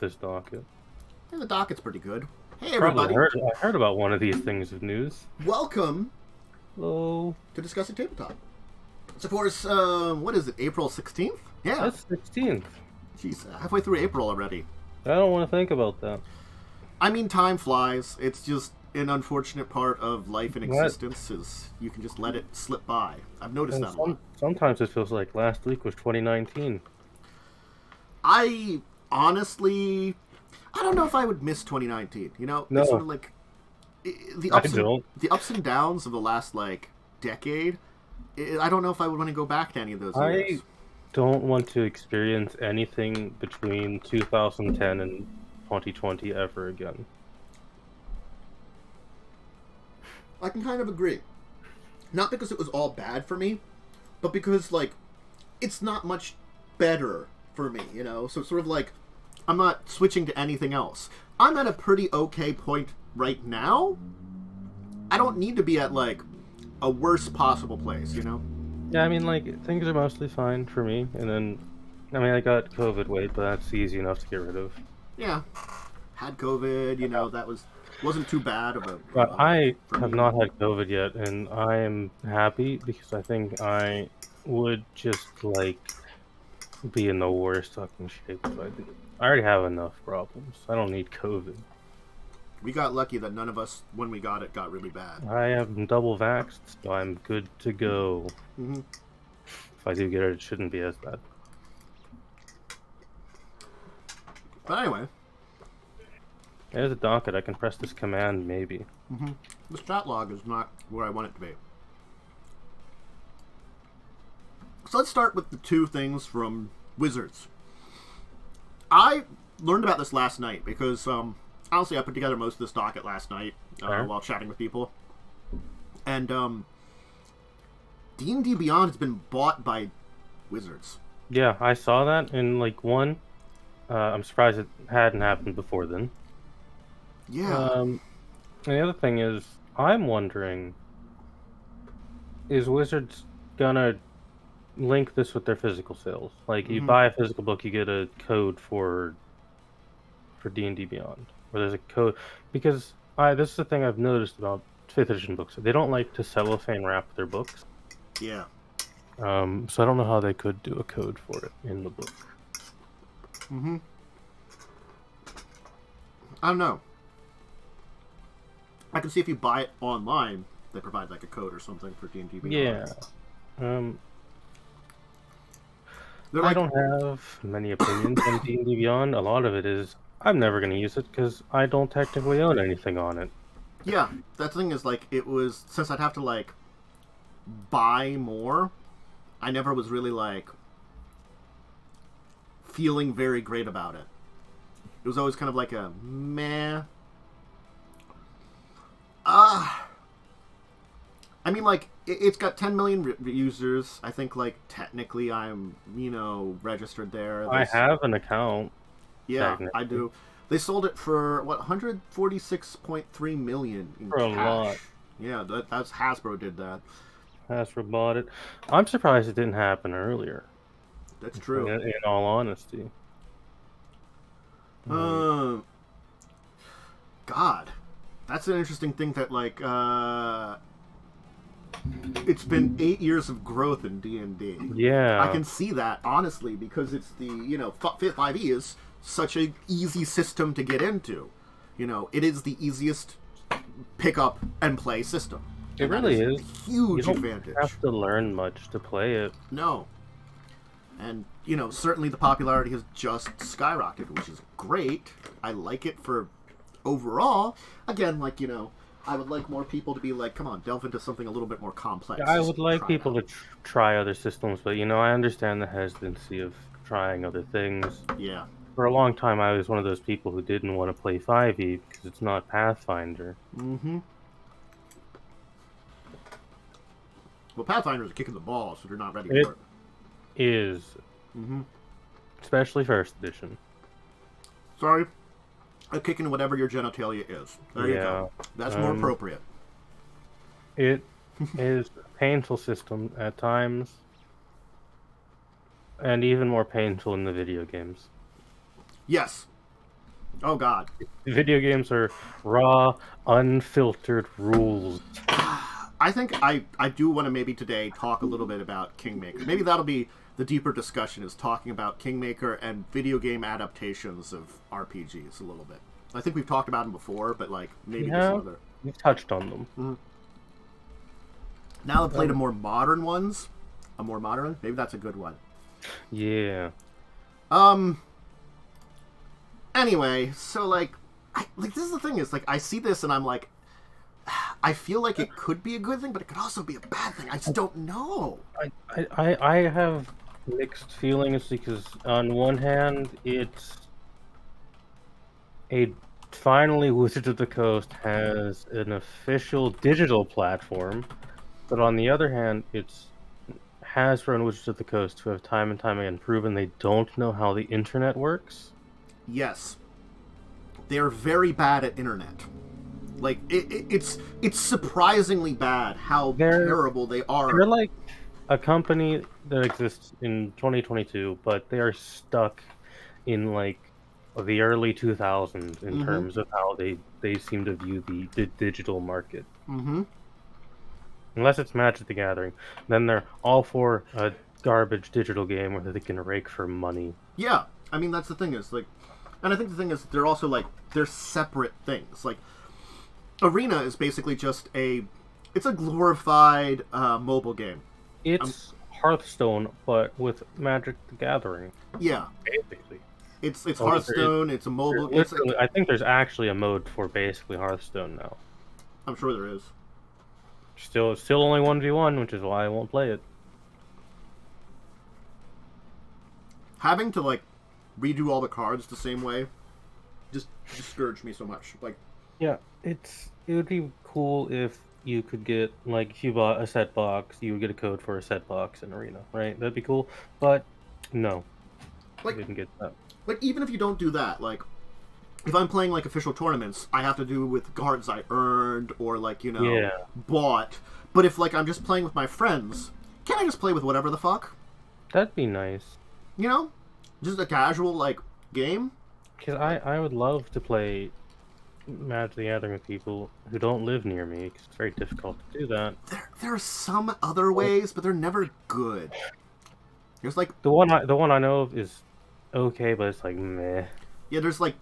this docket. And the docket's pretty good. Hey, Probably everybody. I heard about one of these things of news. Welcome Hello. to Discussing Tabletop. It's, of course, what is it, April 16th? Yeah. That's 16th. Jeez, halfway through April already. I don't want to think about that. I mean, time flies. It's just an unfortunate part of life and existence is you can just let it slip by. I've noticed And that a lot. sometimes it feels like last week was 2019. I honestly, I don't know if I would miss 2019. You know, No. it's sort of like the I ups, and, don't. the ups and downs of the last decade. I don't know if I would want to go back to any of those years. I don't want to experience anything between 2010 and 2020 ever again. I can kind of agree. Not because it was all bad for me, but because, it's not much better for me, you know? So it's sort of like, I'm not switching to anything else. I'm at a pretty okay point right now. I don't need to be at, a worst possible place, you know? Yeah, I mean, things are mostly fine for me. And then, I mean, I got COVID weight, but that's easy enough to get rid of. Yeah. Had COVID, you know, that wasn't too bad of a... But I have me. not had COVID yet, and I am happy because I think I would just, be in the worst fucking shape if I did. I already have enough problems. I don't need COVID. We got lucky that none of us, when we got it, got really bad. I am double vaxxed, so I'm good to go. Mm-hmm. If I do get it, it shouldn't be as bad. But anyway. There's a docket. I can press this command, maybe. Mm-hmm. The stat log is not where I want it to be. So let's start with the two things from Wizards. I learned about this last night because, honestly, I put together most of this docket last night while chatting with people. And D&D Beyond has been bought by Wizards. Yeah, I saw that in, one. I'm surprised it hadn't happened before then. Yeah. And the other thing is, I'm wondering, is Wizards gonna link this with their physical sales? You buy a physical book, you get a code for D&D Beyond, or there's a code, because this is the thing I've noticed about 5th edition books. They don't like to cellophane wrap their books. Yeah. So I don't know how they could do a code for it in the book. Mm-hmm. I don't know. I can see if you buy it online, they provide a code or something for D&D Beyond. Yeah. I don't have many opinions on D&D Beyond. A lot of it is, I'm never going to use it because I don't technically own anything on it. Yeah, that thing is, it was, since I'd have to, buy more, I never was really, feeling very great about it. It was always kind of like a meh. I mean, it's got 10 million users. I think, technically I'm, registered there. I have an account. Yeah, I do. They sold it for, 146.3 million in for cash. A lot. Yeah, that's Hasbro did that. Hasbro bought it. I'm surprised it didn't happen earlier. That's true. In all honesty. God. That's an interesting thing that, it's been 8 years of growth in D&D. Yeah. I can see that, honestly, because it's the, 5e is such a easy system to get into. It is the easiest pick up and play system. It really is. A huge you don't advantage. Have to learn much to play it. No. And, certainly the popularity has just skyrocketed, which is great. I like it for overall. Again, I would like more people to be come on, delve into something a little bit more complex. Yeah, I would like people to try other systems, but, I understand the hesitancy of trying other things. Yeah. For a long time, I was one of those people who didn't want to play 5e because it's not Pathfinder. Mm-hmm. Well, Pathfinder is a kick in the balls, so they're not ready for it. It is. Mm-hmm. Especially 1st edition. Sorry. A kick in whatever your genitalia is. There you go. That's more appropriate. It is a painful system at times. And even more painful in the video games. Yes. Oh God. Video games are raw, unfiltered rules. I think I do want to maybe today talk a little bit about Kingmaker. Maybe that'll be the deeper discussion, is talking about Kingmaker and video game adaptations of RPGs a little bit. I think we've talked about them before, but like maybe Yeah, there's another. we've touched on them. Mm-hmm. Now I've played a more modern, maybe that's a good one. Yeah. Anyway, so like this is the thing, is like I see this and I'm like, I feel like it could be a good thing, but it could also be a bad thing. I just don't know. I have mixed feelings because on one hand, it's finally Wizards of the Coast has an official digital platform, but on the other hand, it's Hasbro and Wizards of the Coast who have time and time again proven they don't know how the internet works. Yes, they're very bad at internet. Like it's surprisingly bad how terrible they are. They're like a company that exists in 2022, but they are stuck in like the early 2000s in terms of how they seem to view the digital market. Mm-hmm. Unless it's Magic the Gathering, then they're all for a garbage digital game where they can rake for money. Yeah, I mean that's the thing, is like, and I think the thing is they're also like they're separate things. Like Arena is basically just it's a glorified mobile game. It's Hearthstone, but with Magic the Gathering. Yeah, basically. It's Hearthstone. It's a mobile. It's like, I think there's actually a mode for basically Hearthstone now. I'm sure there is. Still only 1v1, which is why I won't play it. Having to like redo all the cards the same way just discouraged me so much. Like, yeah, it would be cool if you could get, like, if you bought a set box, you would get a code for a set box in Arena, right? That'd be cool, but no, like, I didn't get that. Like, even if you don't do that, like, if I'm playing like official tournaments, I have to do with cards I earned or like, you know, bought. But if like I'm just playing with my friends, can't I just play with whatever the fuck? That'd be nice. You know, just a casual like game. Because I would love to play Magic the Gathering with people who don't live near me, because it's very difficult to do that. There are some other ways, but they're never good. There's like the one I know of is okay, but it's like meh. Yeah, there's like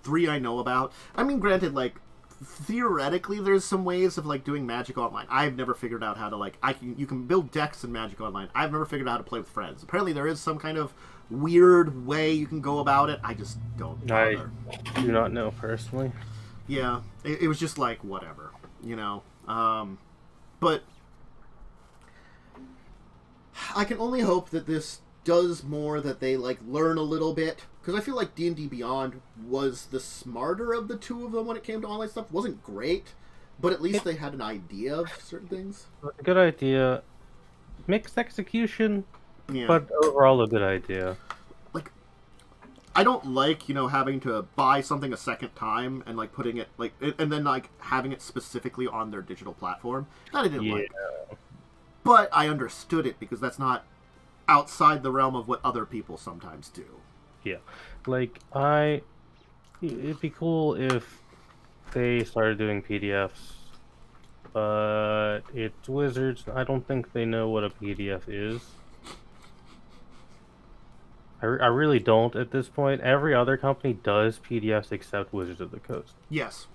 3 I know about. I mean, granted, like theoretically, there's some ways of like doing Magic Online. I've never figured out how to like you can build decks in Magic Online. I've never figured out how to play with friends. Apparently, there is some kind of weird way you can go about it. I just don't bother. I do not know personally. Yeah, it was just like whatever, you know. But I can only hope that this does more, that they like learn a little bit, because I feel like D&D Beyond was the smarter of the two of them when it came to online stuff. It wasn't great, but at least they had an idea of certain things. A good idea, mixed execution, Yeah. but overall a good idea. Like, I don't like, you know, having to buy something a second time and like putting it like, and then like having it specifically on their digital platform. That I didn't like. But I understood it, because that's not outside the realm of what other people sometimes do. Yeah, like it'd be cool if they started doing PDFs, but it's Wizards. I don't think they know what a PDF is. I really don't at this point. Every other company does PDFs except Wizards of the Coast. Yes.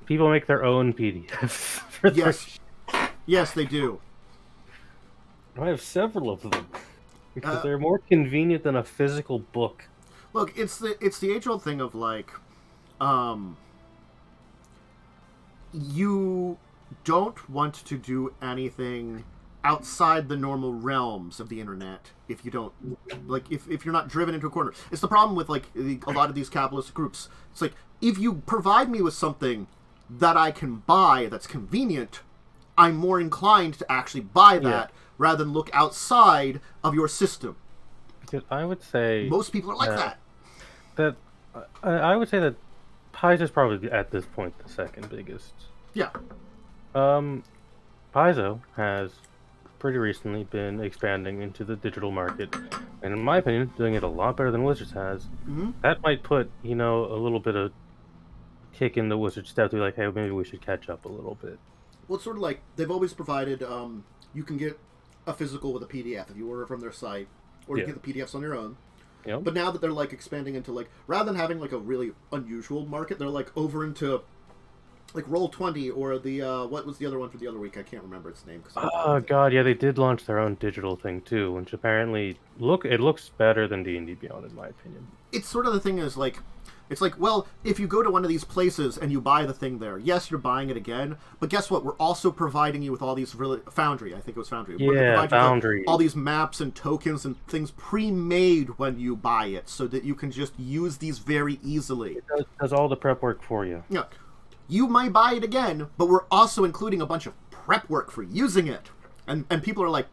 People make their own PDFs. For yes. Yes, they do. I have several of them. Because they're more convenient than a physical book. Look, it's the age-old thing of like, you don't want to do anything outside the normal realms of the internet if you don't, like, if you're not driven into a corner. It's the problem with like a lot of these capitalist groups. It's like, if you provide me with something that I can buy that's convenient, I'm more inclined to actually buy that rather than look outside of your system. Because I would say most people are like that. That I would say that Paizo is probably at this point the second biggest. Yeah. Paizo has pretty recently been expanding into the digital market, and in my opinion, doing it a lot better than Wizards has. Mm-hmm. That might put, a little bit of kick in the Wizards step to be like, hey, maybe we should catch up a little bit. Well, it's sort of like they've always provided. You can get a physical with a PDF if you order from their site, or you get the PDFs on your own. Yep. But now that they're like expanding into like, rather than having like a really unusual market, they're like over into like Roll20 or the what was the other one for the other week? I can't remember its name. Oh god, yeah, they did launch their own digital thing too, which apparently looks better than D&D Beyond in my opinion. It's sort of the thing is like, it's like, well, if you go to one of these places and you buy the thing there, yes, you're buying it again, but guess what? We're also providing you with all these Foundry. I think it was Foundry. Yeah, Foundry. All these maps and tokens and things pre-made when you buy it, so that you can just use these very easily. It does all the prep work for you. Yeah. You might buy it again, but we're also including a bunch of prep work for using it. And people are like,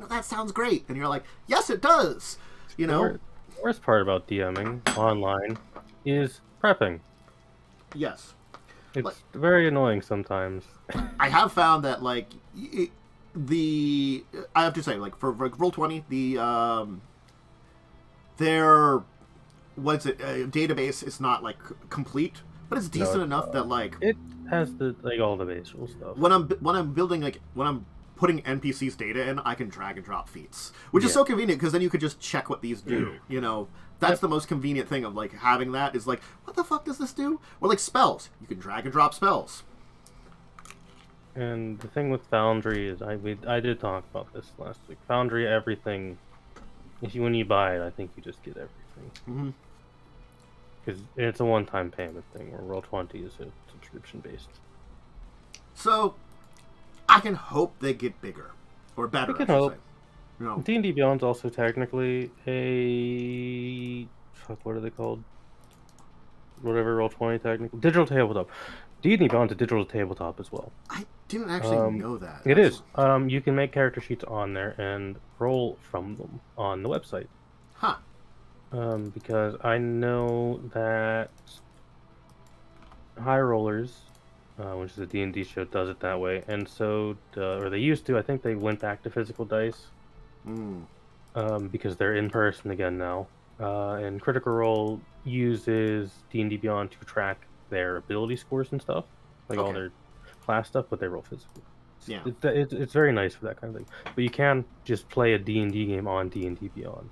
that sounds great. And you're like, yes, it does. The worst part about DMing online is prepping. Yes. It's very annoying sometimes. I have found that, like, I have to say, like, for Roll20, their, database is not, like, complete. But it's decent enough that, like, it has all the basic stuff. When I'm building, like, when I'm putting NPCs data in, I can drag and drop feats, which is so convenient because then you could just check what these do. That's the most convenient thing of like having that is like, what the fuck does this do? Or like spells, you can drag and drop spells. And the thing with Foundry is, I did talk about this last week. Foundry, everything, when you buy it, I think you just get everything. Mm-hmm. Because it's a one-time payment thing, where Roll20 is a subscription-based. So, I can hope they get bigger. Or better, I should hope. say. D&D Beyond's also technically a... Fuck, what are they called? Whatever, Roll20 technically. Digital tabletop. D&D Beyond's a digital tabletop as well. I didn't actually know that. It is. You can make character sheets on there and roll from them on the website. Huh. Because I know that High Rollers, which is a D&D show, does it that way, and so, or they used to. I think they went back to physical dice, because they're in person again now. And Critical Role uses D&D Beyond to track their ability scores and stuff, all their class stuff, but they roll physical. Yeah, it's very nice for that kind of thing. But you can just play a D&D game on D&D Beyond.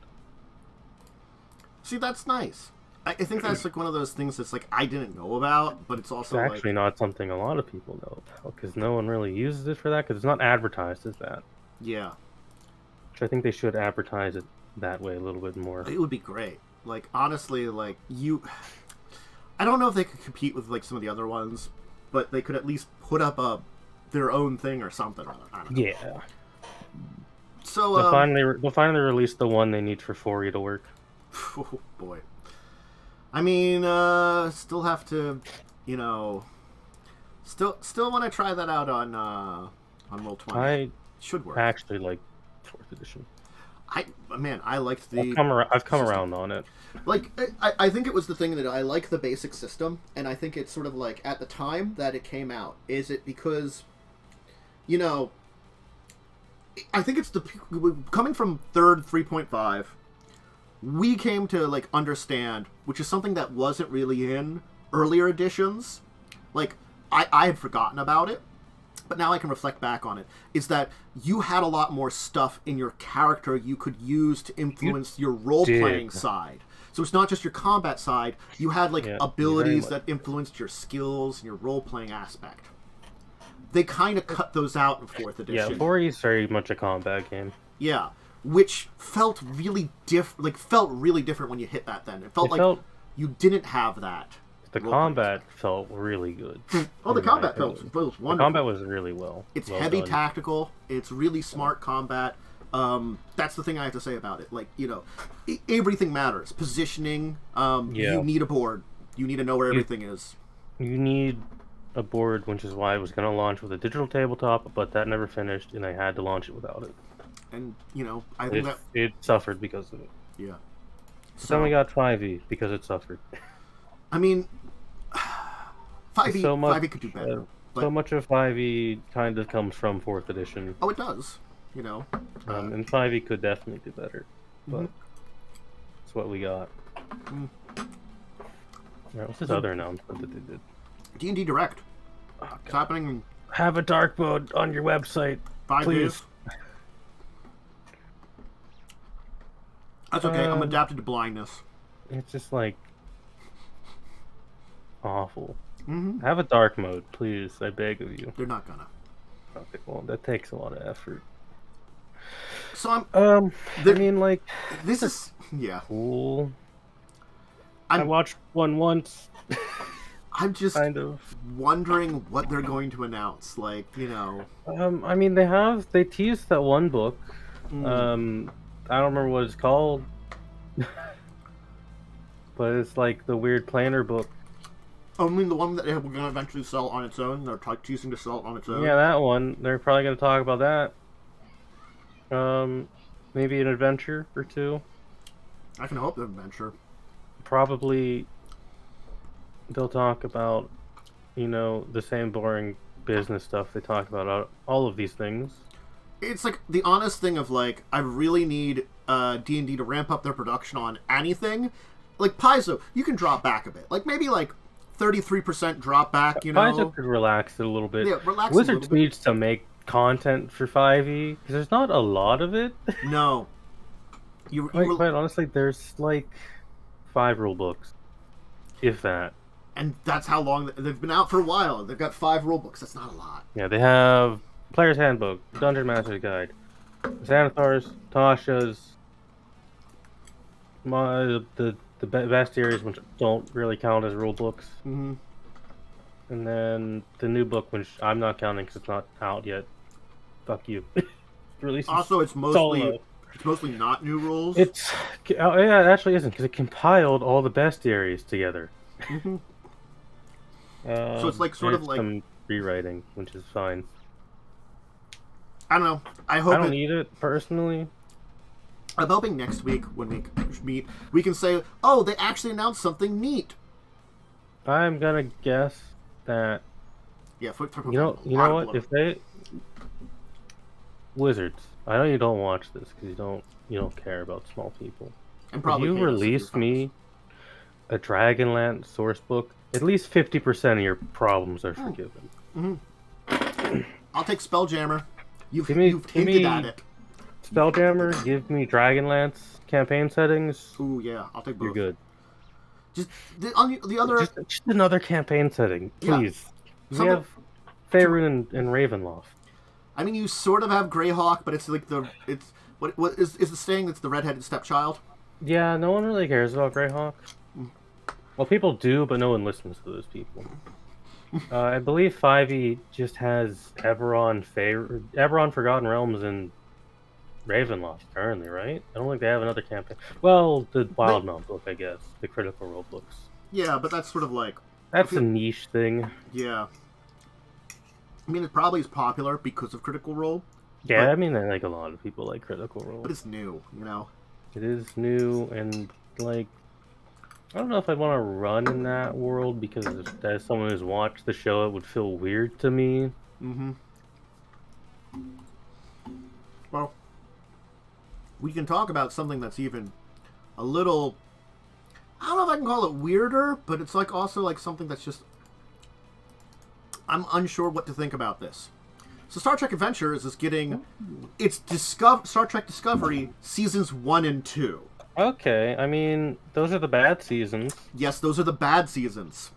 See, that's nice. I think that's like one of those things that's like I didn't know about, but it's also actually not something a lot of people know about because no one really uses it for that because it's not advertised as that. Yeah. Which I think they should advertise it that way a little bit more. It would be great. Like honestly, like I don't know if they could compete with like some of the other ones, but they could at least put up their own thing or something. I don't know. Yeah. So they'll finally release the one they need for 4E to work. Oh boy. I mean, still have to, still want to try that out on Roll20. I should work. Actually like 4th edition. I liked the. I've come around on it. Like, I think it was the thing that I like the basic system, and I think it's sort of like at the time that it came out. Is it because, I think it's coming from 3rd 3.5. We came to like understand, which is something that wasn't really in earlier editions. Like I had forgotten about it, but now I can reflect back on it. Is that you had a lot more stuff in your character you could use to influence your role-playing side. So it's not just your combat side. You had like abilities that influenced your skills and your role-playing aspect. They kind of cut those out in 4th edition. Yeah, 4E is very much a combat game. Yeah. Which felt really different when you hit that. Then it felt you didn't have that. The combat felt really good. The combat felt wonderful. The combat was really well. It's heavy tactical. It's really smart combat. That's the thing I have to say about it. Like everything matters. Positioning. You need a board. You need to know where everything is. You need a board, which is why I was going to launch with a digital tabletop, but that never finished, and I had to launch it without it. And, I think it suffered because of it. Yeah. So then we got 5e because it suffered. I mean, 5e could do better. So much of 5e kind of comes from 4th edition. Oh, it does. you know. And 5e could definitely do better, but Mhm. it's what we got. Mm. Alright, what's this other announcement that they did? D&D Direct. Oh, It's God. happening in Have a dark mode on your website, 5 please. days. That's okay. I'm adapted to blindness. It's just like awful. Mm-hmm. Have a dark mode, please. I beg of you. They're not gonna. Okay, well, that takes a lot of effort. So I mean, like, this is cool. I watched one once. I'm just kind of wondering what they're going to announce. Like, you know. I mean, they teased that one book. I don't remember what it's called, but it's like the weird planner book. Oh, I mean the one that we're gonna eventually sell on its own. They're teasing to sell it on its own. Yeah, that one. They're probably gonna talk about that. Maybe an adventure or two. I can hope the adventure. Probably they'll talk about, the same boring business stuff they talk about all of these things. It's like the honest thing of like, I really need D&D to ramp up their production on anything. Like Paizo, you can drop back a bit. Like maybe like 33% drop back, you know? Paizo could relax it a little bit. Yeah, relax Wizards a little bit. needs to make content for 5e, because there's not a lot of it. No. Quite honestly, there's like 5 rule books. If that. And that's how long they've been out for a while. They've got 5 rule books. That's not a lot. Yeah, they have Player's Handbook, Dungeon Master's Guide, Xanathar's, Tasha's, the bestiaries, which don't really count as rule books. Mm-hmm. And then the new book, which I'm not counting because it's not out yet. Fuck you. Also, it's mostly not new rules. Yeah, it actually isn't, because it compiled all the bestiaries together. Mm-hmm. So it's like sort of like some rewriting, which is fine. I don't know. I don't need it personally. I'm hoping next week when we meet, we can say, "Oh, they actually announced something neat." I'm gonna guess that. Yeah, you know what? If they Wizards, I know you don't watch this because you don't care about small people. And probably if you release me a Dragonlance source book, at least 50% of your problems are forgiven. Mm-hmm. I'll take Spelljammer. You've hinted at it. Spelljammer, give me Dragonlance campaign settings. Ooh, yeah, I'll take both. You're good. Just the other. Just another campaign setting, please. Yeah. We have Faerun and Ravenloft. I mean, you sort of have Greyhawk, but it's like what is the saying that's the redheaded stepchild? Yeah, no one really cares about Greyhawk. Well, people do, but no one listens to those people. I believe 5e just has Eberron Forgotten Realms and Ravenloft currently, right? I don't think they have another campaign. Well, the Wildmount book, I guess. The Critical Role books. Yeah, but that's sort of like... That's a niche thing. Yeah. I mean, it probably is popular because of Critical Role. Yeah, but, I mean, I like a lot of people like Critical Role. But it's new, you know? It is new, and, like... I don't know if I'd want to run in that world, because as someone who's watched the show, it would feel weird to me. Mm-hmm. Well, we can talk about something that's even a little... I don't know if I can call it weirder, but it's like also like something that's just... I'm unsure what to think about this. So Star Trek Adventures is getting its Star Trek Discovery Seasons 1 and 2. Okay, I mean, those are the bad seasons. Yes, those are the bad seasons.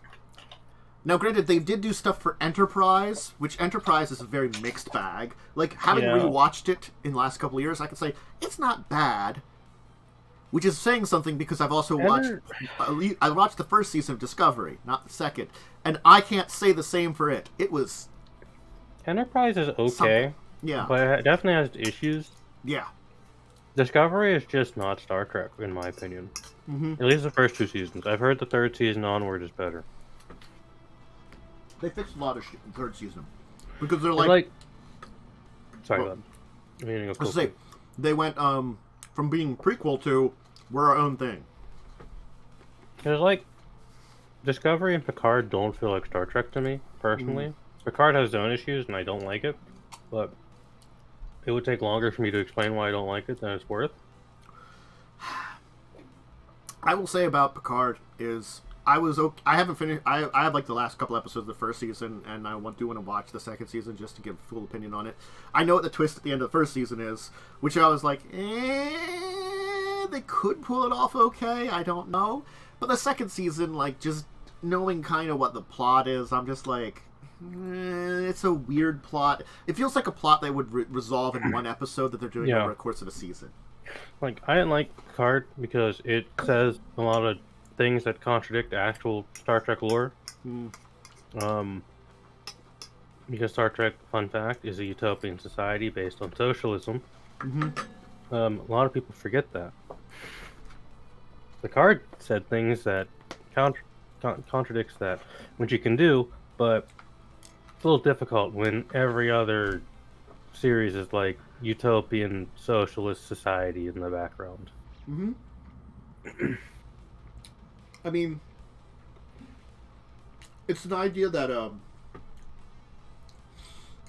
Now, granted, they did do stuff for Enterprise, which Enterprise is a very mixed bag. Like, having rewatched it in the last couple of years, I can say, it's not bad. Which is saying something, because I've also watched... I watched the first season of Discovery, not the second. And I can't say the same for it. It was... Enterprise is okay. Something. Yeah. But it definitely has issues. Yeah. Discovery is just not Star Trek, in my opinion. Mm-hmm. At least the first 2 seasons. I've heard the 3rd season onward is better. They fixed a lot of shit in the 3rd season. Because they're like... Sorry, bud. I mean, to say, they went from being prequel to we're our own thing. There's like... Discovery and Picard don't feel like Star Trek to me, personally. Picard has his own issues, and I don't like it. But it would take longer for me to explain why I don't like it than it's worth. I will say about Picard is I haven't finished. I have like the last couple episodes of the first season, and I do want to watch the second season just to give a full opinion on it. I know what the twist at the end of the first season is, which I was like, they could pull it off okay. I don't know, but the second season, like just knowing kind of what the plot is, I'm just like, it's a weird plot. It feels like a plot they would resolve in one episode that they're doing over the course of a season. Like, I didn't like Picard because it says a lot of things that contradict actual Star Trek lore. Because Star Trek, fun fact, is a utopian society based on socialism. A lot of people forget that. Picard said things that contradicts that, which you can do, but it's a little difficult when every other series is like utopian socialist society in the background. I mean, it's an idea that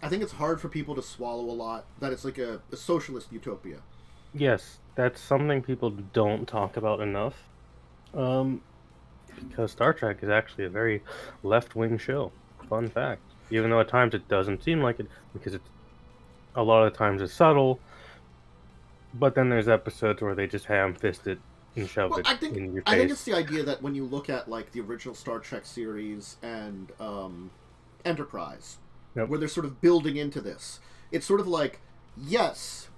I think it's hard for people to swallow a lot, that it's like a socialist utopia. Yes, that's something people don't talk about enough. Because Star Trek is actually a very left-wing show. Fun fact. Even though at times it doesn't seem like it, because it's a lot of times it's subtle, but then there's episodes where they just ham-fist it and shove it in your face. I think it's the idea that when you look at like the original Star Trek series and Enterprise, where they're sort of building into this, it's sort of like, yes,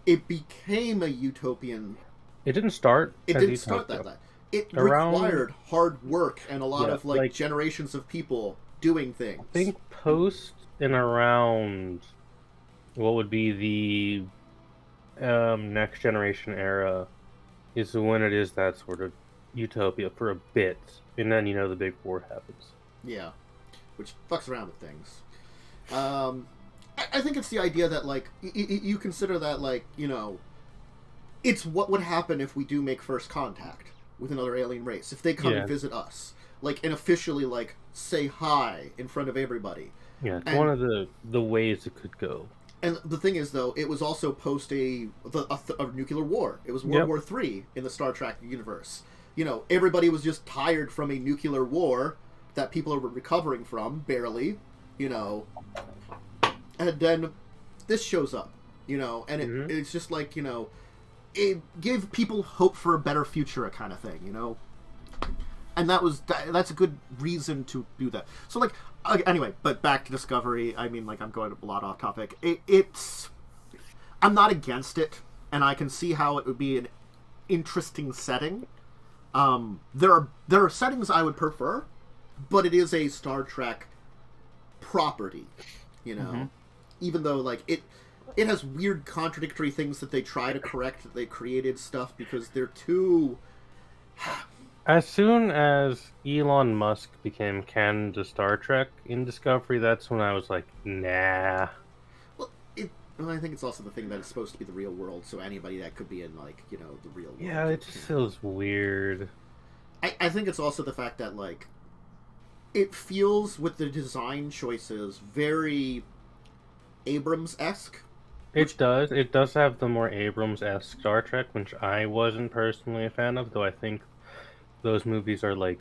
it became a utopian. It didn't start. It didn't start that way. It required hard work and a lot of like generations of people doing things. I think post and around what would be the next generation era is when it is that sort of utopia for a bit, and then the big war happens. Yeah, which fucks around with things. I think it's the idea that like you consider that like it's what would happen if we do make first contact with another alien race, if they come and visit us, like, and officially like say hi in front of everybody. Yeah, it's one of the ways it could go. And the thing is, though, it was also post a nuclear war. It was World War III in the Star Trek universe. Everybody was just tired from a nuclear war that people are recovering from, barely, And then this shows up, and it's just like, it gave people hope for a better future, kind of thing, And that's a good reason to do that. So, like, anyway, but back to Discovery. I mean, like, I'm going a lot off topic. I'm not against it, and I can see how it would be an interesting setting. There are settings I would prefer, but it is a Star Trek property, Even though, like, it has weird contradictory things that they try to correct, that they created stuff because they're too... As soon as Elon Musk became canon to Star Trek in Discovery, that's when I was like, nah. Well, I think it's also the thing that it's supposed to be the real world, so anybody that could be in, like, the real world. Yeah, it just feels weird. I think it's also the fact that, like, it feels, with the design choices, very Abrams-esque. It does. It does have the more Abrams-esque Star Trek, which I wasn't personally a fan of, though I think those movies are, like,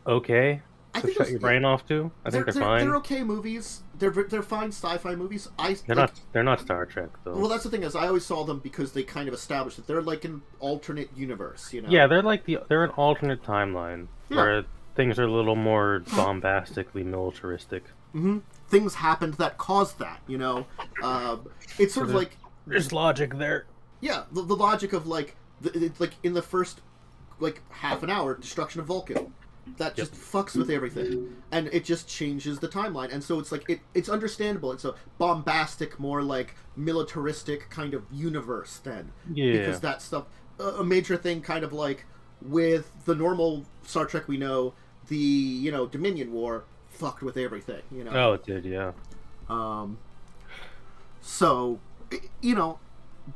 okay to shut your brain off to. I think they're fine. They're okay movies. They're fine sci-fi movies. They're not Star Trek, though. Well, that's the thing, is I always saw them because they kind of established that they're like an alternate universe, Yeah, they're an alternate timeline where things are a little more bombastically militaristic. Things happened that caused that, It's sort of like... There's logic there. Yeah, the logic of, like, like in the first, like, half an hour, destruction of Vulcan. That just fucks with everything. And it just changes the timeline. And so it's like, it's understandable. It's a bombastic, more, like, militaristic kind of universe then. Yeah. Because that stuff... A major thing kind of like, with the normal Star Trek we know, the, Dominion War... fucked with everything, Oh, it did, yeah. So,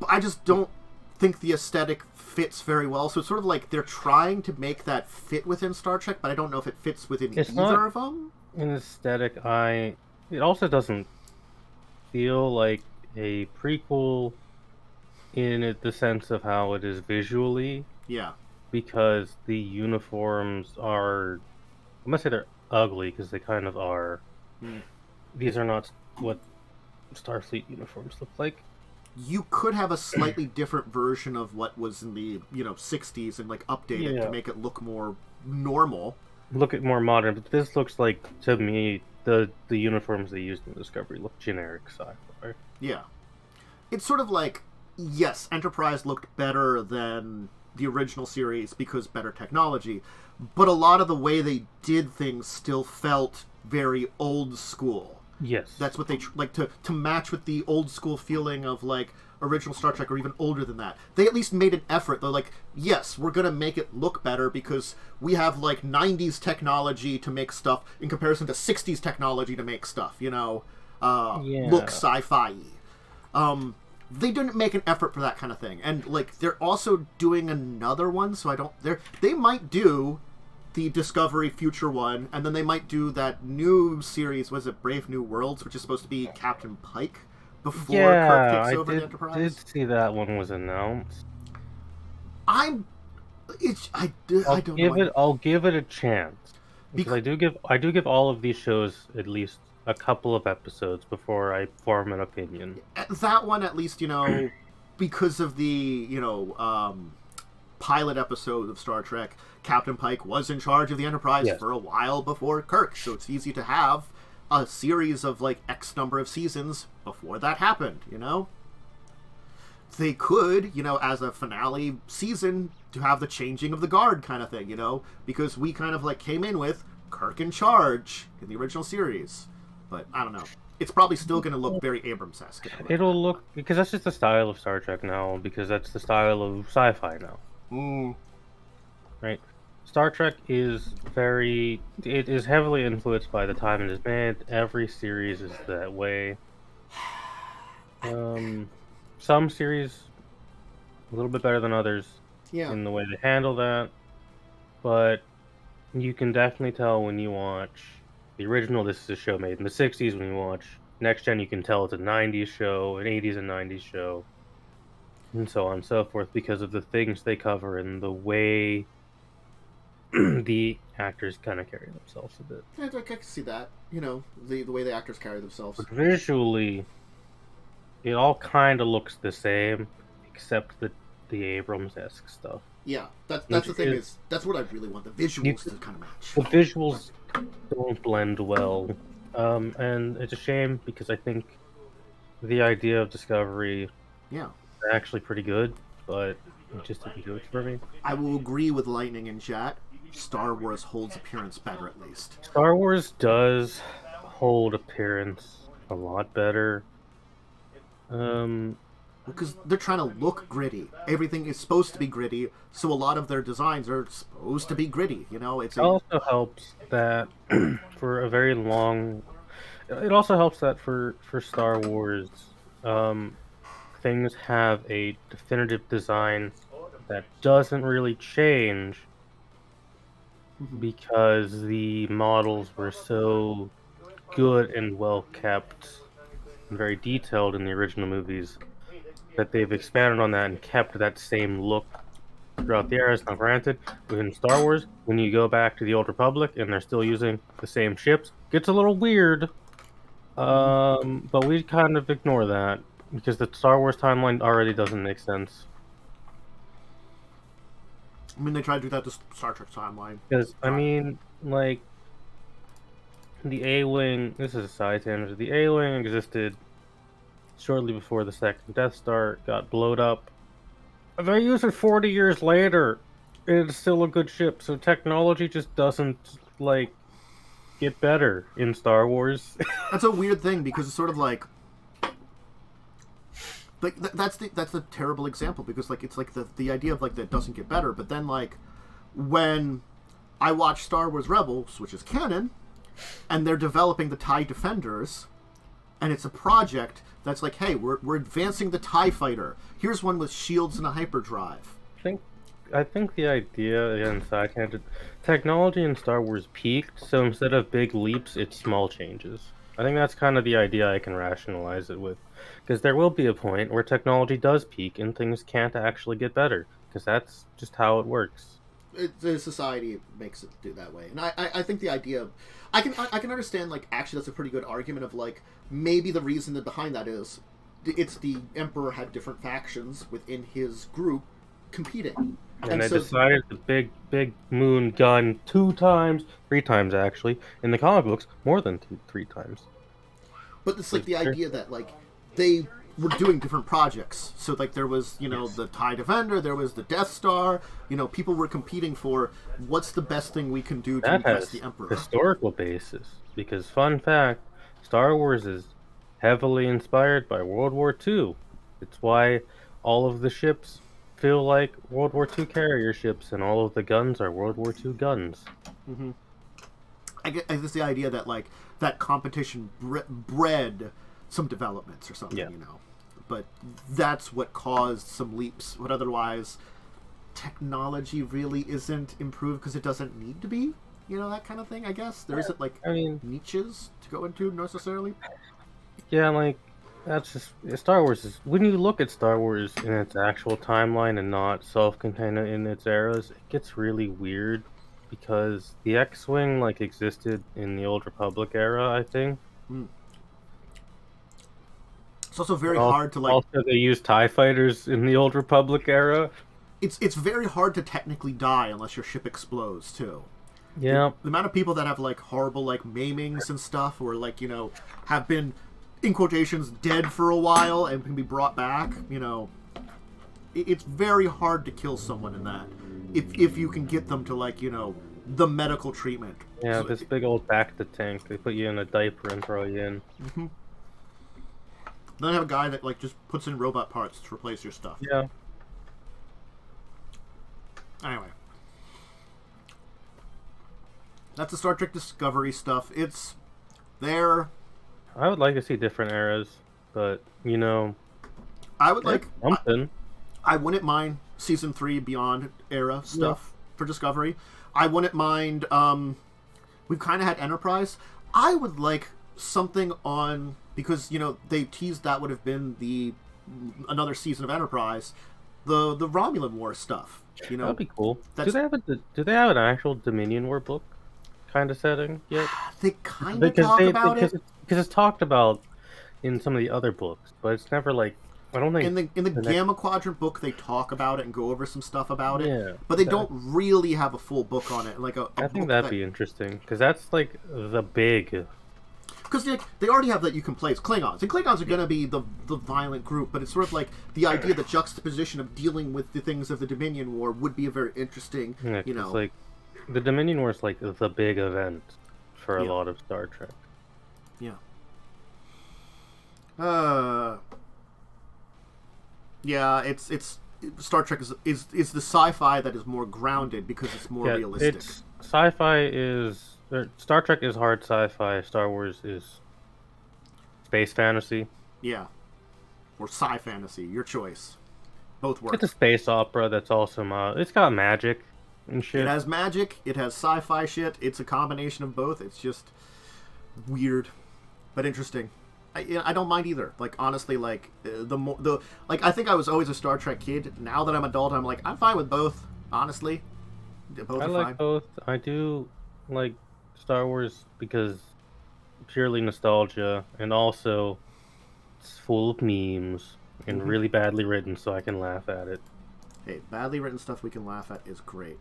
I just don't think the aesthetic fits very well. So it's sort of like they're trying to make that fit within Star Trek, but I don't know if it fits within either of them. An aesthetic, it also doesn't feel like a prequel the sense of how it is visually. Yeah. Because the uniforms are, I'm gonna say they're ugly because they kind of are. These are not what Starfleet uniforms look like. You could have a slightly different version of what was in the 60s and like update it to make it look more normal. Look at more modern, but this looks like, to me, the uniforms they used in Discovery look generic sci-fi. Yeah. It's sort of like, yes, Enterprise looked better than the original series because better technology, but a lot of the way they did things still felt very old school. Yes. That's what they like to match with the old school feeling of like original Star Trek or even older than that. They at least made an effort. They're like, yes, we're going to make it look better because we have like 90s technology to make stuff in comparison to 60s technology to make stuff, look sci-fi. They didn't make an effort for that kind of thing. And like they're also doing another one, so they might do the Discovery Future one, and then they might do that new series, was it Brave New Worlds, which is supposed to be Captain Pike before Kirk takes over the Enterprise? I did see that one was announced. I don't know. I'll give it a chance. Because I do give all of these shows at least a couple of episodes before I form an opinion. That one, at least, because of the, pilot episode of Star Trek, Captain Pike was in charge of the Enterprise for a while before Kirk, so it's easy to have a series of like X number of seasons before that happened, They could, as a finale season, to have the changing of the guard kind of thing, because we kind of like came in with Kirk in charge in the original series. But I don't know. It's probably still going to look very Abrams-esque. It'll look, because that's just the style of Star Trek now, because that's the style of sci-fi now. Right? Star Trek is heavily influenced by the time it is made. Every series is that way. Some series a little bit better than others in the way they handle that, but you can definitely tell when you watch the original. This is a show made in the 60s. When you watch Next Gen, you can tell it's a 90s show, an 80s and 90s show, and so on and so forth, because of the things they cover and the way the actors kind of carry themselves a bit. I can see that, the way the actors carry themselves. But visually, it all kind of looks the same, except the Abrams-esque stuff. Yeah, that's the thing is that's what I really want, the visuals to kind of match. The visuals don't blend well, and it's a shame because I think the idea of Discovery is actually pretty good, but it just didn't do it for me. I will agree with Lightning in chat. Star Wars holds appearance better, at least. Star Wars does hold appearance a lot better. Because they're trying to look gritty. Everything is supposed to be gritty, so a lot of their designs are supposed to be gritty. It also helps that for a very long. It also helps that for Star Wars, things have a definitive design that doesn't really change because the models were so good and well kept and very detailed in the original movies that they've expanded on that and kept that same look throughout the eras. Now, granted, within Star Wars, when you go back to the Old Republic and they're still using the same ships, it gets a little weird. But we kind of ignore that because the Star Wars timeline already doesn't make sense. I mean, they tried to do that to Star Trek timeline. Because, I mean, like, the A-Wing, this is a side tangent, the A-Wing existed shortly before the second Death Star got blowed up. They use it 40 years later. It's still a good ship, so technology just doesn't, like, get better in Star Wars. That's a weird thing, because it's sort of like that's the terrible example, because like it's like the idea of like that doesn't get better, but then like when I watch Star Wars Rebels, which is canon, and they're developing the TIE Defenders, and it's a project that's like, hey, we're advancing the TIE Fighter. Here's one with shields and a hyperdrive. I think the idea, again, side tangent, technology in Star Wars peaked, so instead of big leaps, it's small changes. I think that's kind of the idea I can rationalize it with. because there will be a point where technology does peak and things can't actually get better, because that's just how it works. The society makes it do that way, and I think the idea, I can understand, like, actually that's a pretty good argument of, like, maybe the reason that behind that is it's the emperor had different factions within his group competing, and they decided the big moon gun 3 times actually in the comic books, more than 3 times. But it's like the idea that, like, they were doing different projects. So, like, there was, you know, the TIE Defender, there was the Death Star. You know, people were competing for what's the best thing we can do to impress the Emperor. Historical basis, because fun fact, Star Wars is heavily inspired by World War II. It's why all of the ships feel like World War II carrier ships, and all of the guns are World War II guns. Mm-hmm. I guess the idea that, like, that competition bred some developments or something, you know. But that's what caused some leaps. But otherwise, technology really isn't improved because it doesn't need to be. You know, that kind of thing, I guess. There isn't, like, niches to go into necessarily. Yeah, like, that's just... Star Wars is... When you look at Star Wars in its actual timeline and not self-contained in its eras, it gets really weird. Because the X-Wing, like, existed in the Old Republic era, I think. It's also very hard to, like... Also, they used TIE fighters in the Old Republic era. It's very hard to technically die unless your ship explodes, too. Yeah. The amount of people that have, like, horrible, like, maimings and stuff, or, like, you know, have been, in quotations, dead for a while and can be brought back, you know... It's very hard to kill someone in that. If you can get them to, like, you know, the medical treatment. Yeah, so, this big old bacta tank. They put you in a diaper and throw you in. Mm-hmm. Then I have a guy that, like, just puts in robot parts to replace your stuff. Yeah. Anyway. That's the Star Trek Discovery stuff. It's there. I would like to see different eras, but, you know... I would like... something. I wouldn't mind Season 3 Beyond era stuff for Discovery. I wouldn't mind... we've kind of had Enterprise. I would like something on... Because, you know, they teased that would have been another season of Enterprise. The Romulan War stuff. You know, that'd be cool. Do they have an actual Dominion War book kind of setting yet? They kind of talk about it. Because it's talked about in some of the other books, but it's never like... I don't think in the Gamma Quadrant book they talk about it and go over some stuff about it. Yeah, but they don't really have a full book on it. Like I think that'd be interesting because that's like the big. Because they already have that you can play as Klingons, and Klingons are going to be the violent group. But it's sort of like the idea, the juxtaposition of dealing with the things of the Dominion War would be a very interesting. Yeah, you know, like the Dominion War is like the big event for a lot of Star Trek. Yeah. Yeah, it's Star Trek is the sci-fi that is more grounded because it's more realistic. It's sci-fi is Star Trek is hard sci-fi. Star Wars is space fantasy. Yeah, or sci-fantasy, your choice. Both work. It's a space opera that's also it's got magic and shit. It has magic. It has sci-fi shit. It's a combination of both. It's just weird, but interesting. I don't mind either. Like, honestly, like I think I was always a Star Trek kid. Now that I'm adult, I'm like, I'm fine with both. Honestly, both I are like fine. both. I do like Star Wars because purely nostalgia, and also it's full of memes and really badly written, so I can laugh at it. Hey, badly written stuff we can laugh at is great.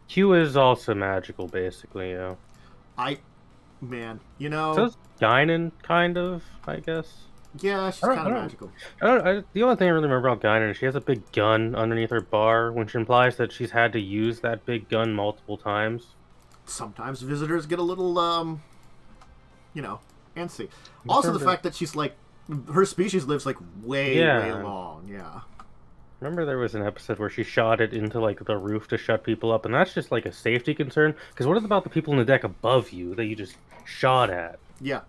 Q is also magical, basically. Yeah. Man, you know... So is Guinan, kind of, I guess. Yeah, she's kind of magical. The only thing I really remember about Guinan is she has a big gun underneath her bar, which implies that she's had to use that big gun multiple times. Sometimes visitors get a little, you know, antsy. Also, the fact that she's, like... Her species lives, like, way long, yeah. Remember there was an episode where she shot it into, like, the roof to shut people up, and that's just, like, a safety concern? Because what about the people in the deck above you that you just shot at? Yeah.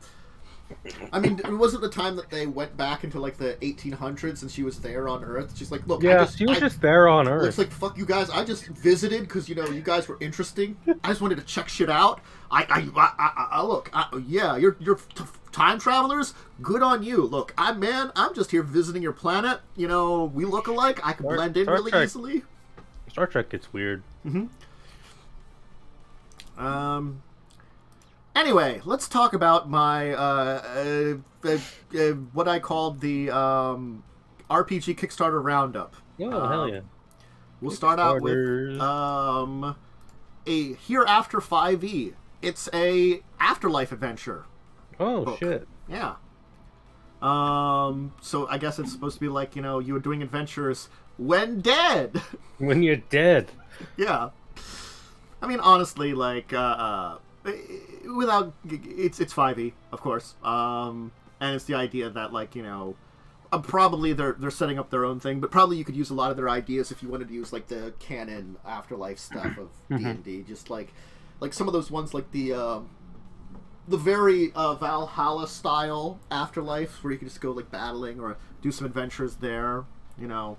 I mean, it wasn't the time that they went back into, like, the 1800s and she was there on Earth. She's like, look, she was just there on Earth. It's like, fuck you guys, I just visited because, you know, you guys were interesting. I just wanted to check shit out. Look, yeah, you're time travelers, good on you. Look, I'm just here visiting your planet. You know, we look alike. I can blend in really easily. Star Trek gets weird. Anyway, let's talk about my what I called the RPG Kickstarter Round Up. Oh, hell yeah. We'll start out with a Hereafter 5e. It's a afterlife adventure. Oh, book. shit. Yeah. So I guess it's supposed to be like, you know, you were doing adventures when dead. When you're dead. Yeah. I mean, honestly, like, without... It's 5e, of course. And it's the idea that, like, you know... probably they're setting up their own thing, but probably you could use a lot of their ideas if you wanted to use, like, the canon afterlife stuff of D&D. Just, like some of those ones, like the very Valhalla style afterlife, where you can just go like battling or do some adventures there. You know,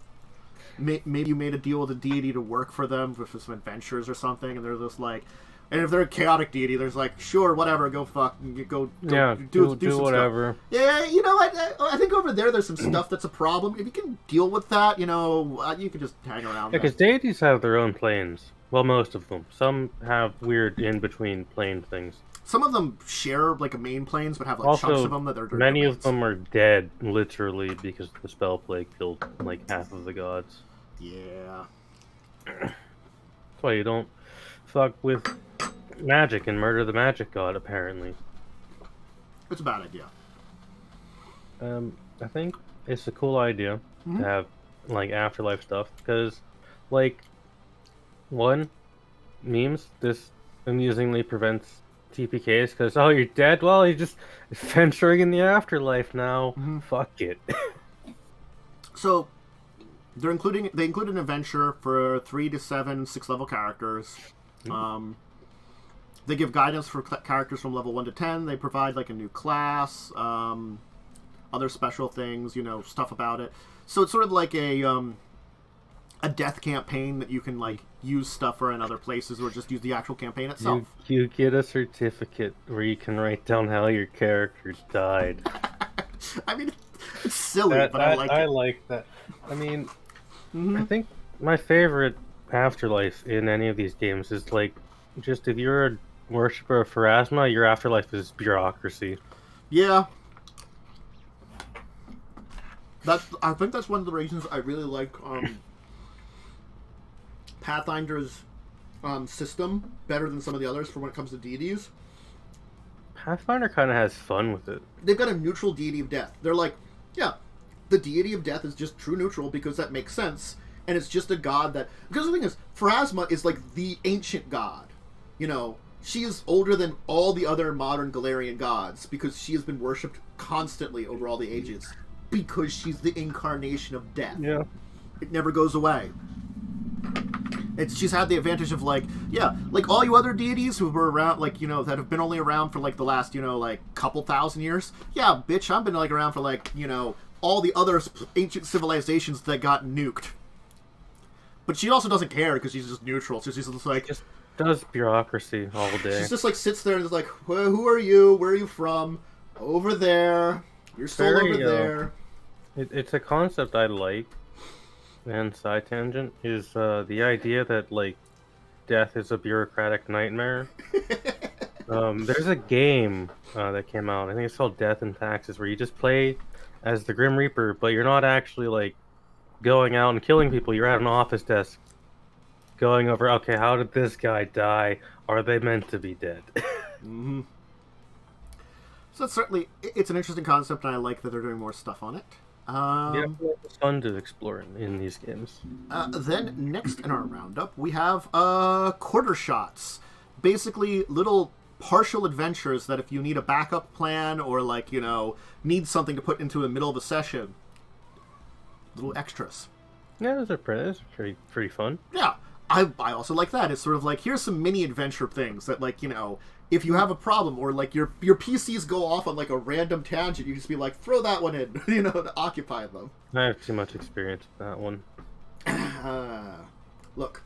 maybe you made a deal with a deity to work for them for some adventures or something, and they're just like, and if they're a chaotic deity, there's like, sure, whatever, go fuck, go do some whatever. Stuff. Yeah, you know, I think over there's some stuff that's a problem. If you can deal with that, you know, you can just hang around. Yeah, because deities have their own planes. Well, most of them. Some have weird in-between plane things. Some of them share, like, a main planes, but have, like, also, chunks of them that are... many of them are dead, literally, because the spell plague killed, like, half of the gods. Yeah. That's why you don't fuck with magic and murder the magic god, apparently. It's a bad idea. I think it's a cool idea to have, like, afterlife stuff, because, like... One, memes. This amusingly prevents TPKs because, oh, you're dead? Well, you're just venturing in the afterlife now. Fuck it. So, they include an adventure for 3 to 7 6-level characters. They give guidance for characters from level 1 to 10. They provide, like, a new class, other special things, you know, stuff about it. So it's sort of like a death campaign that you can, like, use stuff for in other places, or just use the actual campaign itself. You get a certificate where you can write down how your character died. I mean, it's silly, but I like it. I like that. I mean, I think my favorite afterlife in any of these games is, like, just if you're a worshiper of Pharasma, your afterlife is bureaucracy. Yeah. I think that's one of the reasons I really like Pathfinder's system better than some of the others for when it comes to deities. Pathfinder kind of has fun with it. They've got a neutral deity of death. They're like, yeah, the deity of death is just true neutral because that makes sense, and it's just a god that... Because the thing is, Pharasma is like the ancient god. You know, she is older than all the other modern Galarian gods because she has been worshipped constantly over all the ages because she's the incarnation of death. Yeah. It never goes away. She's had the advantage of, like, yeah, like all you other deities who were around, like, you know, that have been only around for, like, the last, you know, like, couple thousand years. Yeah, bitch, I've been, like, around for, like, you know, all the other ancient civilizations that got nuked. But she also doesn't care because she's just neutral. So she's just, like... Just does bureaucracy all day. She's just, like, sits there and is like, well, who are you? Where are you from? Over there. You're still over there. It's a concept I like. And side tangent is the idea that, like, death is a bureaucratic nightmare. There's a game that came out, I think it's called Death and Taxes, where you just play as the Grim Reaper, but you're not actually, like, going out and killing people. You're at an office desk going over, okay, how did this guy die? Are they meant to be dead? So certainly, it's an interesting concept, and I like that they're doing more stuff on it. Yeah, it's fun to explore in these games. Then, next in our roundup, we have quarter shots. Basically, little partial adventures that if you need a backup plan or, like, you know, need something to put into the middle of a session, little extras. Yeah, those are pretty fun. Yeah, I also like that. It's sort of like, here's some mini adventure things that, like, you know, if you have a problem or, like, your PCs go off on, like, a random tangent, you just be like, throw that one in, you know, to occupy them. I have too much experience with that one. Look,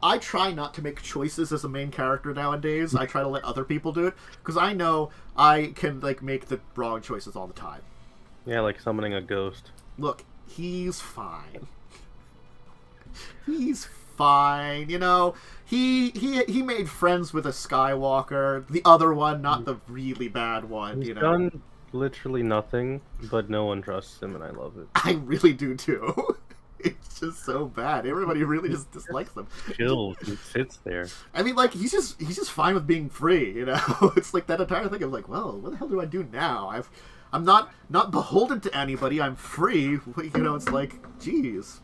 I try not to make choices as a main character nowadays. I try to let other people do it, because I know I can, like, make the wrong choices all the time. Yeah, like summoning a ghost. Look, he's fine. He's fine, you know. He made friends with a Skywalker, the other one, not the really bad one. He's you know, done literally nothing, but no one trusts him, and I love it. I really do too. It's just so bad. Everybody really just dislikes him. Chills and sits there. I mean, like, he's just fine with being free, you know. It's like that entire thing of like, well, what the hell do I do now? I'm not beholden to anybody. I'm free. You know, it's like, geez.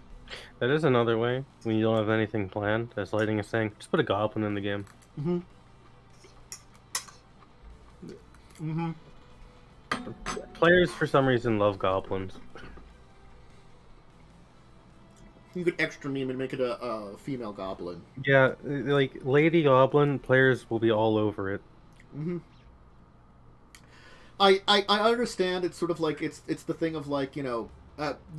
That is another way when you don't have anything planned. As Lighting is saying, just put a goblin in the game. Mm-hmm. Mm-hmm. Players, for some reason, love goblins. You could extra meme and make it a female goblin. Yeah, like Lady Goblin, players will be all over it. Mm-hmm. I understand. It's sort of like it's the thing of like, you know,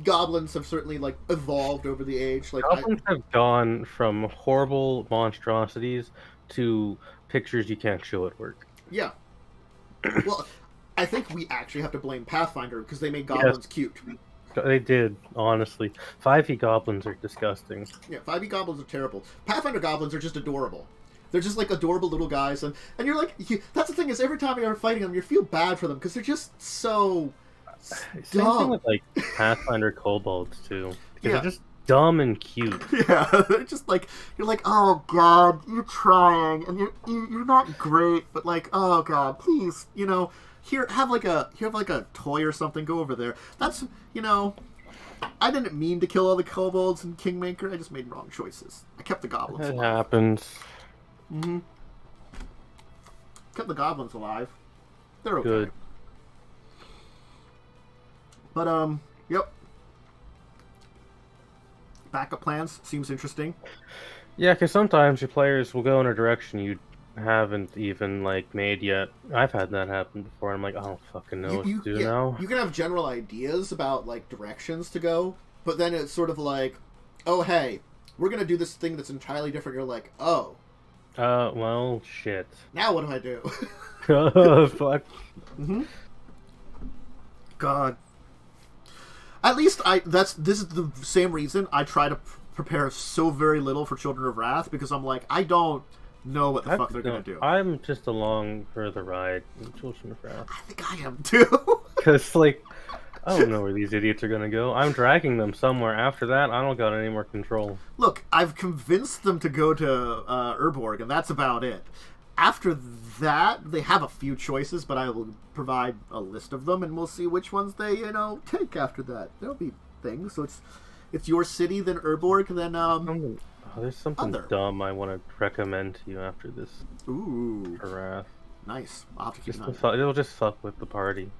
goblins have certainly like evolved over the age. Like Goblins have gone from horrible monstrosities to pictures you can't show at work. Yeah. Well, I think we actually have to blame Pathfinder because they made goblins cute. They did, honestly. 5e goblins are disgusting. Yeah, 5e goblins are terrible. Pathfinder goblins are just adorable. They're just like adorable little guys, and you're like, that's the thing is every time you're fighting them, you feel bad for them because they're just so Same dumb. thing with like Pathfinder kobolds too, because Yeah. they're just dumb and cute. Yeah, they're just like, you're like, oh god, you're trying, and you're not great, but like, oh god, please, you know, have like a toy or something, go over there. That's, you know, I didn't mean to kill all the kobolds in Kingmaker, I just made wrong choices. I kept the goblins It alive. happens. Mm-hmm. Kept the goblins alive. They're okay. Good. But, yep. Backup plans seems interesting. Yeah, because sometimes your players will go in a direction you haven't even like made yet. I've had that happen before. I'm like, I don't fucking know what to do now. You can have general ideas about like directions to go, but then it's sort of like, oh hey, we're gonna do this thing that's entirely different. You're like, oh, Well, shit. now what do I do? Oh, fuck. Mm-hmm. God. At least this is the same reason I try to prepare so very little for Children of Wrath, because I'm like, I don't know what the fuck they're gonna do. I'm just along for the ride in Children of Wrath. I think I am too. Because, like, I don't know where these idiots are gonna go. I'm dragging them somewhere. After that, I don't got any more control. Look, I've convinced them to go to Urborg, and that's about it. After that, they have a few choices, but I will provide a list of them, and we'll see which ones they, you know, take after that. There'll be things. So it's your city, then Urborg, then there's something dumb I want to recommend to you after this. Ooh, Wrath. Nice. I'll have to keep an eye. It'll just fuck with the party.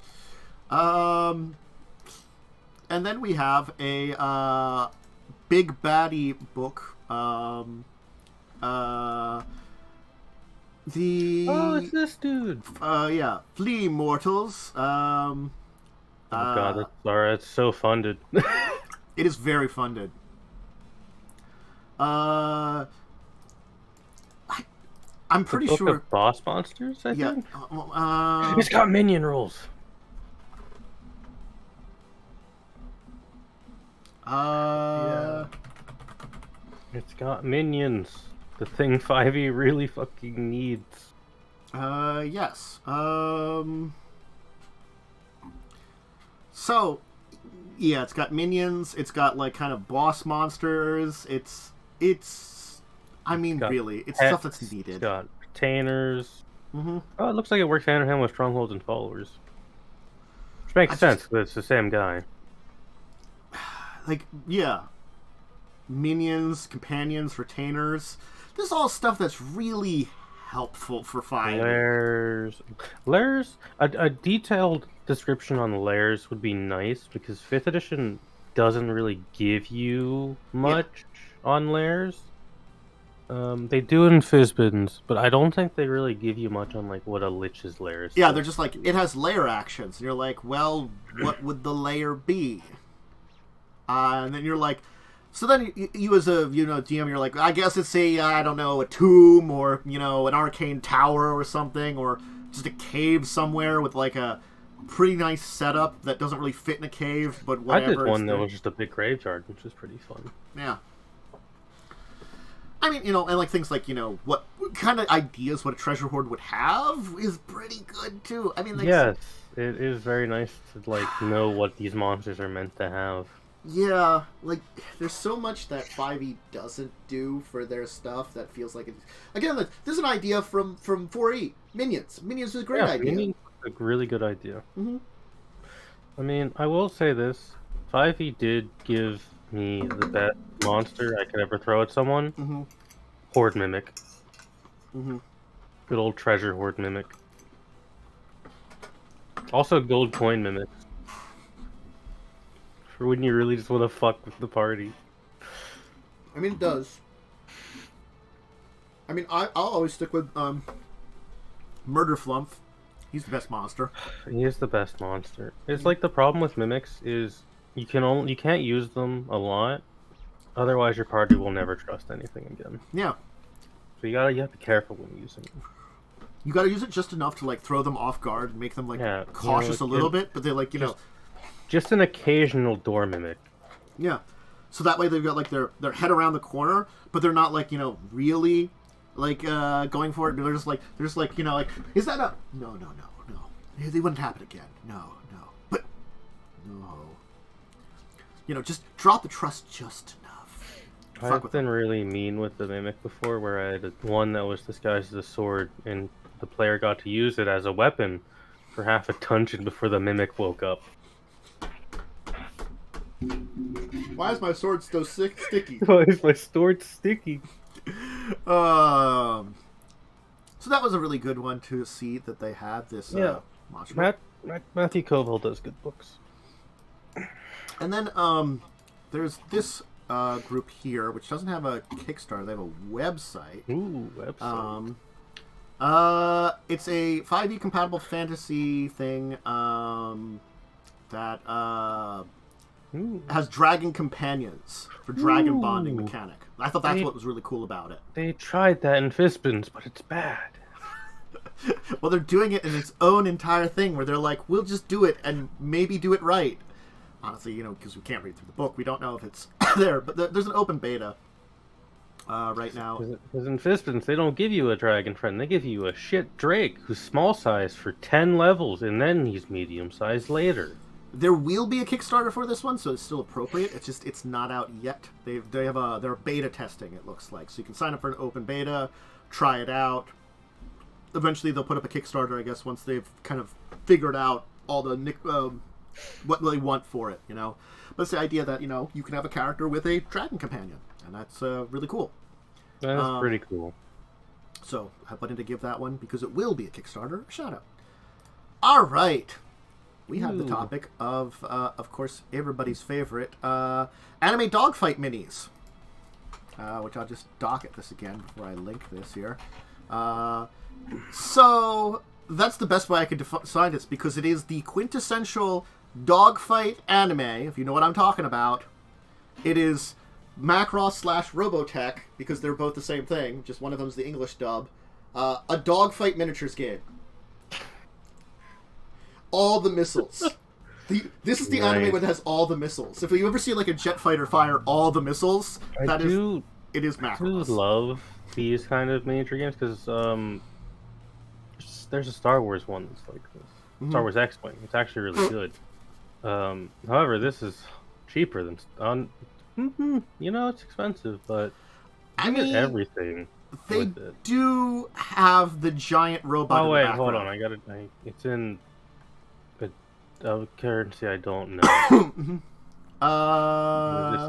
And then we have a big baddie book. It's this dude. Yeah, Flee Mortals. Oh god, that's alright. It's so funded. It is very funded. I'm pretty Book sure. Of boss monsters, I think. It's It's got minion rules. It's got minions. The thing 5e really fucking needs. Yes. So, yeah, it's got minions. It's got like kind of boss monsters. It's. I mean, really, it's pets, stuff that's needed. It's got retainers. Mm-hmm. Oh, it looks like it works hand in hand with strongholds and followers. Which makes sense, because it's the same guy. Like, yeah. Minions, companions, retainers. This is all stuff that's really helpful for finding. Lairs. A detailed description on the lairs would be nice, because 5th edition doesn't really give you much on lairs. They do in Fizbins, but I don't think they really give you much on like what a lich's lair is. Yeah, they're just like, it has lair actions, and you're like, well, what would the lair be? And then you're like, So then you as a DM, you're like, I guess it's I don't know, a tomb or an arcane tower or something, or just a cave somewhere with like a pretty nice setup that doesn't really fit in a cave, but whatever. I did one that was just a big graveyard, which was pretty fun. Yeah. I mean, and like things like, what kind of ideas what a treasure hoard would have is pretty good too. I mean, yes, it is very nice to like know what these monsters are meant to have. Yeah, like there's so much that 5e doesn't do for their stuff that feels like it's... Again, there's an idea from 4e. Minions. Minions is a great idea. Minions is a really good idea. Mm-hmm. I mean, I will say this: 5e did give me the best monster I could ever throw at someone. Mm-hmm. Horde Mimic. Mm-hmm. Good old treasure Horde Mimic. Also, gold coin Mimic. For when you really just want to fuck with the party. I mean, it does. I mean, I'll always stick with Murder Flump. He's the best monster. He is the best monster. It's like the problem with mimics is you can't use them a lot, otherwise your party will never trust anything again. Yeah. So you have to be careful when using them. You gotta use it just enough to like throw them off guard and make them like cautious a little bit, but they're like just an occasional door mimic. Yeah. So that way they've got like their head around the corner, but they're not like, really like going for it. They're just like like, is that a no. They wouldn't happen again. No. But no. Just drop the trust just enough. I've been really mean with the mimic before, where I had one that was disguised as a sword and the player got to use it as a weapon for half a dungeon before the mimic woke up. Why is my sword so sticky? Why is my sword sticky? So that was a really good one to see that they had this monster. Matthew Covell does good books. And then there's this group here, which doesn't have a Kickstarter. They have a website. Ooh, website. It's a 5e compatible fantasy thing that has dragon companions for dragon bonding mechanic. I thought that's what was really cool about it. They tried that in Fistbins, but it's bad. Well, they're doing it in its own entire thing where they're like, we'll just do it and maybe do it right. Honestly, because we can't read through the book, we don't know if it's there. But there's an open beta right now. Because in Fistbins, they don't give you a dragon friend. They give you a shit Drake who's small size for 10 levels, and then he's medium size later. There will be a Kickstarter for this one, so it's still appropriate. It's just it's not out yet. They're beta testing, it looks like, so you can sign up for an open beta, try it out. Eventually, they'll put up a Kickstarter, I guess, once they've kind of figured out all the what they want for it, But it's the idea that you can have a character with a dragon companion, and that's really cool. That's pretty cool. So I wanted to give that one, because it will be a Kickstarter, a shout out. All right. We have the topic of course, everybody's favorite, anime dogfight minis, which I'll just docket this again before I link this here. So that's the best way I could define this, because it is the quintessential dogfight anime, if you know what I'm talking about. It is Macross / Robotech, because they're both the same thing, just one of them's the English dub, a dogfight miniatures game. All the missiles. This is the anime that has all the missiles. If you ever see like a jet fighter fire all the missiles, it is Macross. I do love these kind of miniature games, because there's a Star Wars one that's like this. Mm-hmm. Star Wars X-Wing. It's actually really good. However, this is cheaper than... it's expensive, but I get everything. They do have the giant robot. Oh wait, hold on. It's in a currency I don't know. This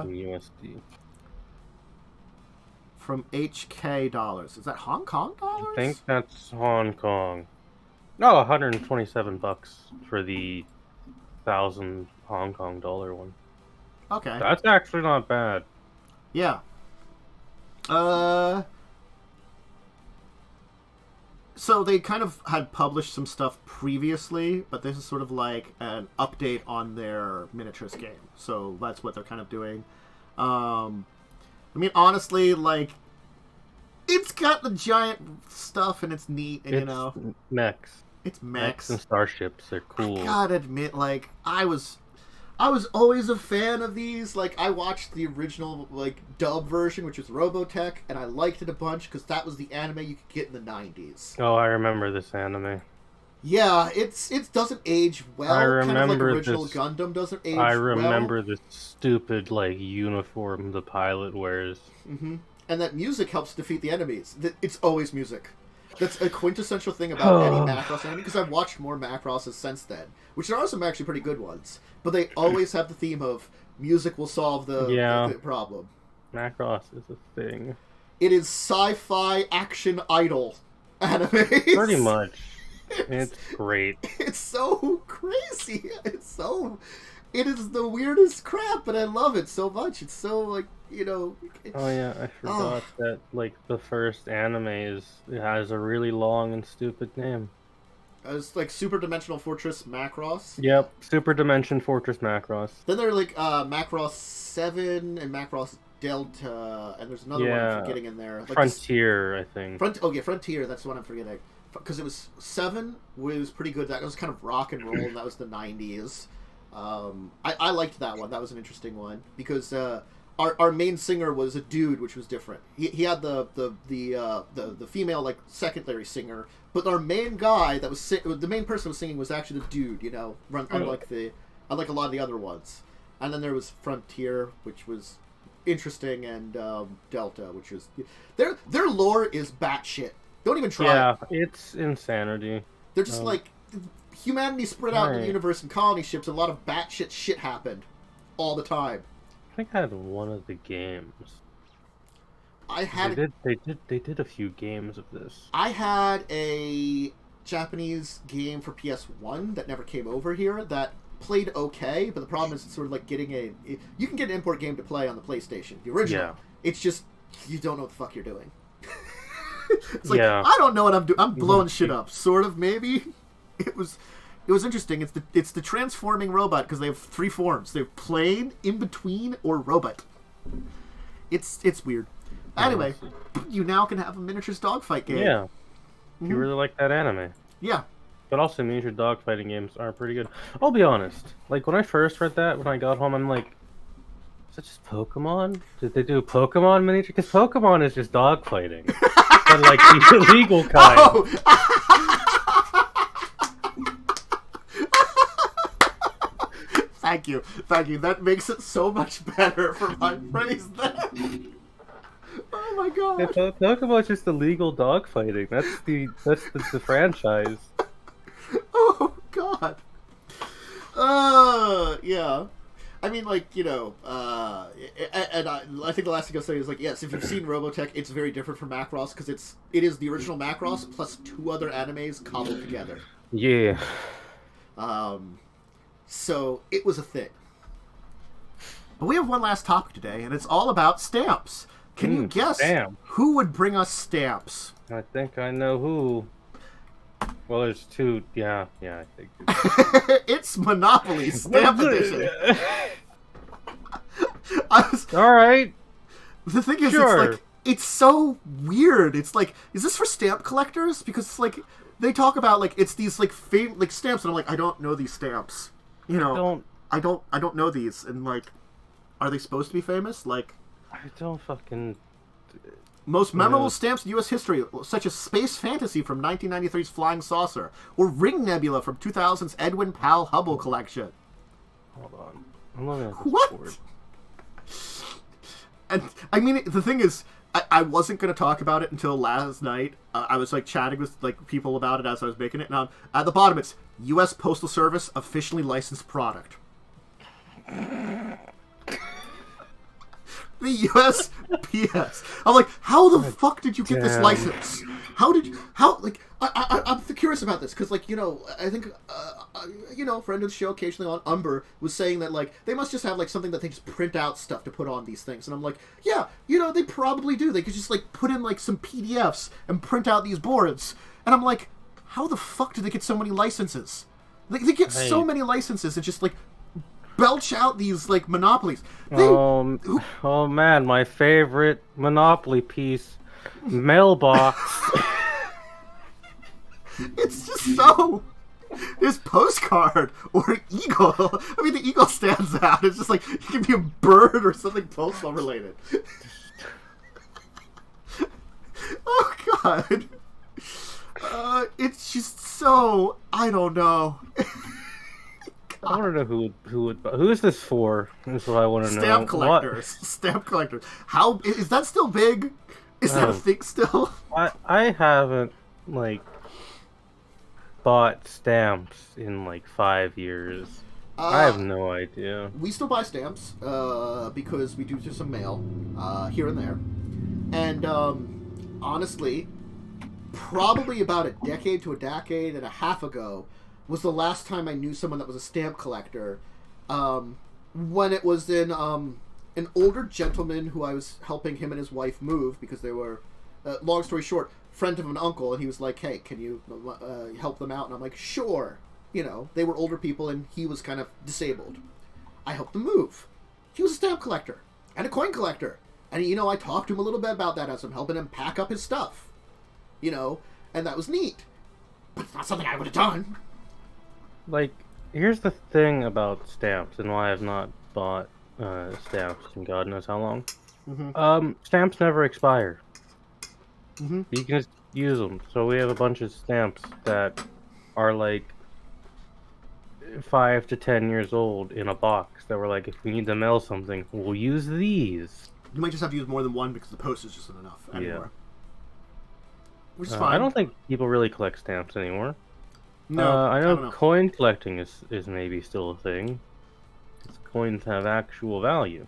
in USD. From HK dollars. Is that Hong Kong dollars? I think that's Hong Kong. No, $127 for the 1,000 Hong Kong dollar one. Okay. That's actually not bad. Yeah. So they kind of had published some stuff previously, but this is sort of like an update on their miniatures game. So that's what they're kind of doing. I mean, honestly, like, it's got the giant stuff and it's neat, and It's mechs. It's Mechs mechs. and starships. They're cool. I gotta admit, like, I was always a fan of these. Like, I watched the original, like, dub version, which was Robotech, and I liked it a bunch because that was the anime you could get in the 90s. Oh, I remember this anime. Yeah, it doesn't age well. I remember kind of like original Gundam doesn't age well. I remember the stupid, like, uniform the pilot wears. Mm-hmm. And that music helps defeat the enemies. It's always music. That's a quintessential thing about any Macross anime, because I've watched more Macrosses since then, which there are some actually pretty good ones, but they always have the theme of music will solve the problem. Macross is a thing. It is sci-fi action idol anime. Pretty much. It's great. It's so crazy. It is the weirdest crap, but I love it so much. It's so, like, you know... Oh yeah, I forgot that, like, the first anime it has a really long and stupid name. It's like Super Dimensional Fortress Macross. Yep, Super Dimension Fortress Macross. Then there are, like, Macross 7 and Macross Delta, and there's another one I'm forgetting in there. Like Frontier, I think. Frontier, that's the one I'm forgetting. Because it was 7 was pretty good. That was kind of rock and roll, and that was the 90s. I liked that one. That was an interesting one because our main singer was a dude, which was different. He had the female, like, secondary singer, but our main guy that was the main person was singing was actually the dude. You know, unlike a lot of the other ones. And then there was Frontier, which was interesting, and Delta, which was their lore is batshit. Don't even try. Yeah, it's insanity. They're just like humanity spread out in the universe in colony ships, and a lot of batshit shit happened all the time. I think I had one of the games. They did a few games of this. I had a Japanese game for PS1 that never came over here that played okay, but the problem is it's sort of like getting you can get an import game to play on the PlayStation, the original. Yeah. It's just you don't know what the fuck you're doing. It's like, I don't know what I'm doing. I'm blowing shit up, sort of, maybe. It was interesting. It's the transforming robot, because they have 3 forms. They have plane, in between, or robot. It's weird. Anyway, you now can have a miniatures dogfight game. Yeah. Mm-hmm. You really like that anime. Yeah. But also, miniature dogfighting games are pretty good. I'll be honest. Like, when I first read that, when I got home, I'm like, is that just Pokemon? Did they do Pokemon miniature? Because Pokemon is just dogfighting. But, like, the illegal kind. Oh! Thank you. That makes it so much better for my phrase then. Oh my god. Yeah, Pokemon's just illegal dogfighting. That's the franchise. Oh god. Yeah. I mean, like, you know, and I think the last thing I'll say is, like, yes, if you've seen Robotech, it's very different from Macross, because it is the original Macross plus 2 other animes cobbled together. Yeah. So it was a thing. But we have one last topic today, and it's all about stamps. Can you guess who would bring us stamps? I think I know who. Well, there's 2. Yeah, I think. It's Monopoly Stamp Edition. All right. The thing is, it's so weird. It's like, is this for stamp collectors? Because it's like they talk about, like, it's these like stamps, and I'm like, I don't know these stamps. You know, I don't know these, and like, are they supposed to be famous? Like, I don't fucking. Most memorable stamps in U.S. history, such as Space Fantasy from 1993's Flying Saucer, or Ring Nebula from 2000's Edwin Powell Hubble collection. Hold on. I'm looking at this board. And, I mean, the thing is, I wasn't going to talk about it until last night. I was, like, chatting with, like, people about it as I was making it. Now, at the bottom, it's U.S. Postal Service officially licensed product. The USPS. I'm like, how the fuck did you get this license? I'm curious about this, because, like, you know, I think, you know, a friend of the show occasionally on Umber was saying that, like, they must just have, like, something that they just print out stuff to put on these things. And I'm like, yeah, you know, they probably do. They could just, like, put in, like, some PDFs and print out these boards. And I'm like, how the fuck did they get so many licenses? They get so many licenses and just, like, belch out these like monopolies. Oh man, my favorite Monopoly piece, mailbox. It's just so. This postcard or eagle. I mean, the eagle stands out. It's just like it can be a bird or something postal related. Oh God. It's just so. I don't know. I want to know who is this for? That's what I want to know. Stamp collectors. What? Stamp collectors. How is that still big? Is that a thing still? I haven't like bought stamps in like 5 years. I have no idea. We still buy stamps because we do some mail here and there, and honestly, probably about a decade to a decade and a half ago was the last time I knew someone that was a stamp collector. When it was in an older gentleman who I was helping him and his wife move because they were, long story short, friend of an uncle, and he was like, hey, can you help them out? And I'm like, sure. You know, they were older people and he was kind of disabled. I helped them move. He was a stamp collector and a coin collector. And, you know, I talked to him a little bit about that as I'm helping him pack up his stuff. You know, and that was neat. But it's not something I would have done. Like, here's the thing about stamps and why I've not bought stamps in God knows how long. Mm-hmm. Stamps never expire. Mm-hmm. You can just use them. So we have a bunch of stamps that are like 5 to 10 years old in a box that we're like, if we need to mail something, we'll use these. You might just have to use more than one because the postage isn't enough anymore. Yeah. Which is fine. I don't think people really collect stamps anymore. No, I know coin collecting is maybe still a thing. Coins have actual value.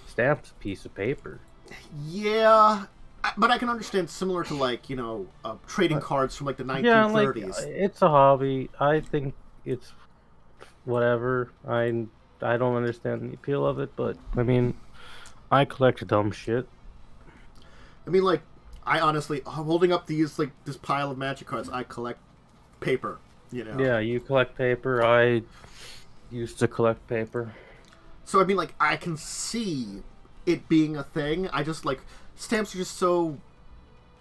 Stamps a piece of paper. Yeah, but I can understand similar to like, you know, trading cards from like the 1930s. Yeah, like, it's a hobby. I think it's whatever. I don't understand the appeal of it, but I mean, I collect dumb shit. I mean, like, I honestly, holding up these like this pile of Magic cards, I collect paper. You know. Yeah, you collect paper. I used to collect paper. So I mean, like, I can see it being a thing. I just like stamps are just so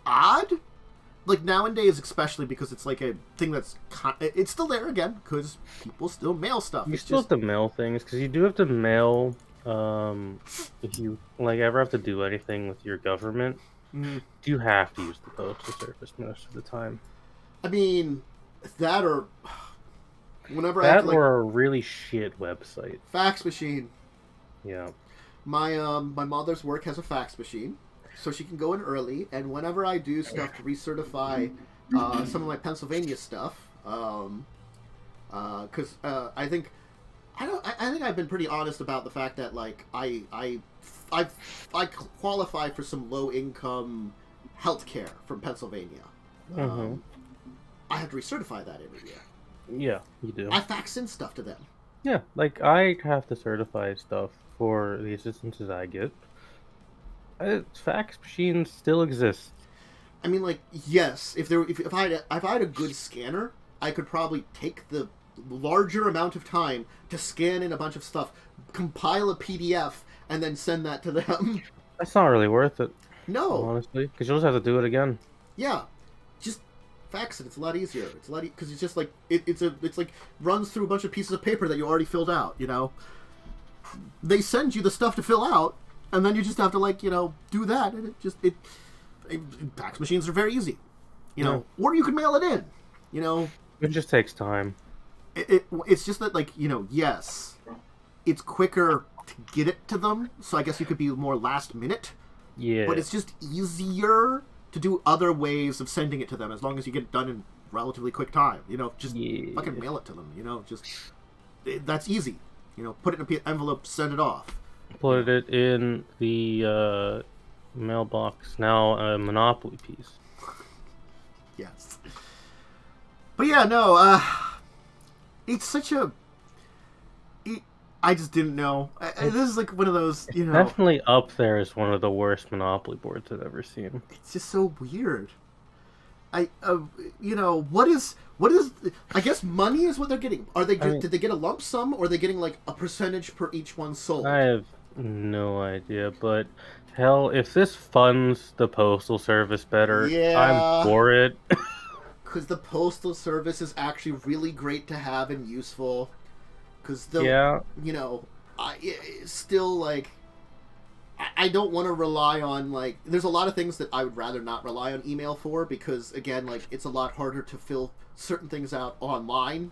odd. Like nowadays, especially because it's like a thing that's it's still there again because people still mail stuff. You still have to mail things because you do have to mail. If you like ever have to do anything with your government, you have to use the postal service most of the time. I mean, that or whenever that I have to, like, or a really shit website. Fax machine. Yeah. My mother's work has a fax machine, so she can go in early. And whenever I do stuff to recertify some of my Pennsylvania stuff, because I think I've been pretty honest about the fact that like I qualify for some low income health care from Pennsylvania. Mm-hmm. I have to recertify that every year. Yeah, you do. I fax in stuff to them. Yeah, like I have to certify stuff for the assistances I get. Fax machines still exist. I mean, like, yes, if I had a good scanner, I could probably take the larger amount of time to scan in a bunch of stuff, compile a PDF, and then send that to them. That's not really worth it. No, honestly, because you'll just have to do it again. Yeah, just fax it. It's a lot easier. It's a lot because it's just like it's like runs through a bunch of pieces of paper that you already filled out. You know, they send you the stuff to fill out, and then you just have to like do that, and fax machines are very easy. You know, or you can mail it in. You know, it just takes time. It's just that, like, yes, it's quicker to get it to them, so I guess you could be more last minute. Yeah. But it's just easier to do other ways of sending it to them as long as you get it done in relatively quick time. Just fucking mail it to them, that's easy. Put it in an envelope, send it off. Put it in the mailbox, now a Monopoly piece. Yes. But yeah, no, it's such a... I just didn't know. This is like one of those, Definitely up there as one of the worst Monopoly boards I've ever seen. It's just so weird. what is? I guess money is what they're getting. Are they? Did they get a lump sum, or are they getting like a percentage per each one sold? I have no idea, but hell, if this funds the Postal Service better, I'm for it. Because the Postal Service is actually really great to have and useful. Because still like, I don't want to rely on like. There's a lot of things that I would rather not rely on email for because again, like it's a lot harder to fill certain things out online.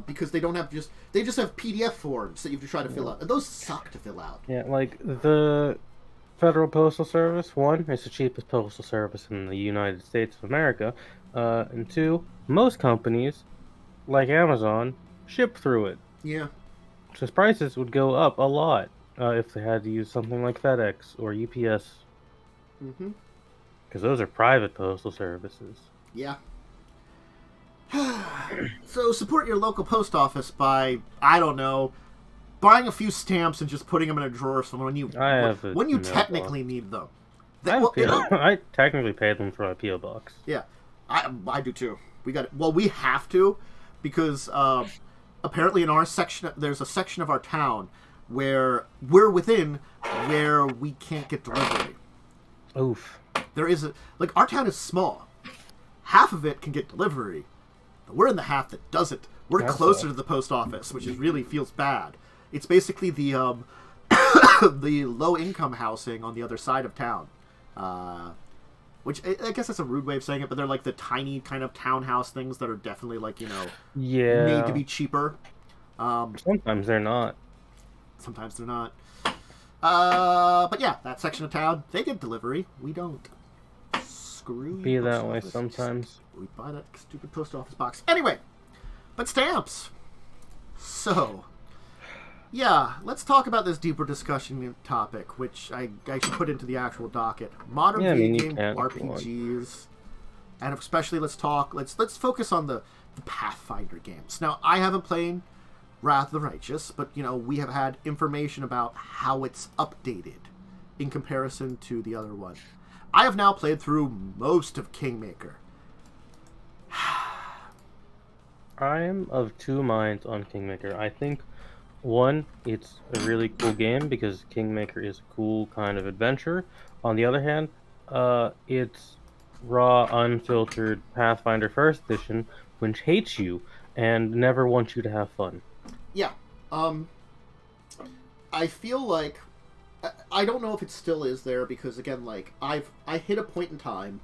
Because they don't have they just have PDF forms that you have to try to fill out, and those suck to fill out. Yeah, like the Federal Postal Service, one, it's the cheapest postal service in the United States of America, and two, most companies, like Amazon, ship through it. Yeah. So prices would go up a lot if they had to use something like FedEx or UPS. Mm-hmm. Because those are private postal services. Yeah. So support your local post office by, I don't know, buying a few stamps and just putting them in a drawer so when you technically need them. I technically paid them for my P.O. box. Yeah, I do too. We have to because apparently in our section there's a section of our town where we're within where we can't get delivery. Oof. There is our town is small. Half of it can get delivery. But we're in the half that doesn't. We're closer to the post office, which really feels bad. It's basically the the low income housing on the other side of town. Which I guess that's a rude way of saying it, but they're like the tiny kind of townhouse things that are definitely made to be cheaper. Sometimes they're not. Sometimes they're not. But yeah, that section of town, they get delivery. We don't. Screw you. Be that way sometimes. We buy that stupid post office box. Anyway, but stamps. So, yeah, let's talk about this deeper discussion topic, which I should put into the actual docket. Modern video game RPGs, and especially let's focus on the Pathfinder games. Now, I haven't played Wrath of the Righteous, but we have had information about how it's updated in comparison to the other one. I have now played through most of Kingmaker. I am of two minds on Kingmaker. I think, one, it's a really cool game because Kingmaker is a cool kind of adventure. On the other hand, it's raw, unfiltered Pathfinder First Edition, which hates you and never wants you to have fun. Yeah. I feel like I don't know if it still is there because again, I hit a point in time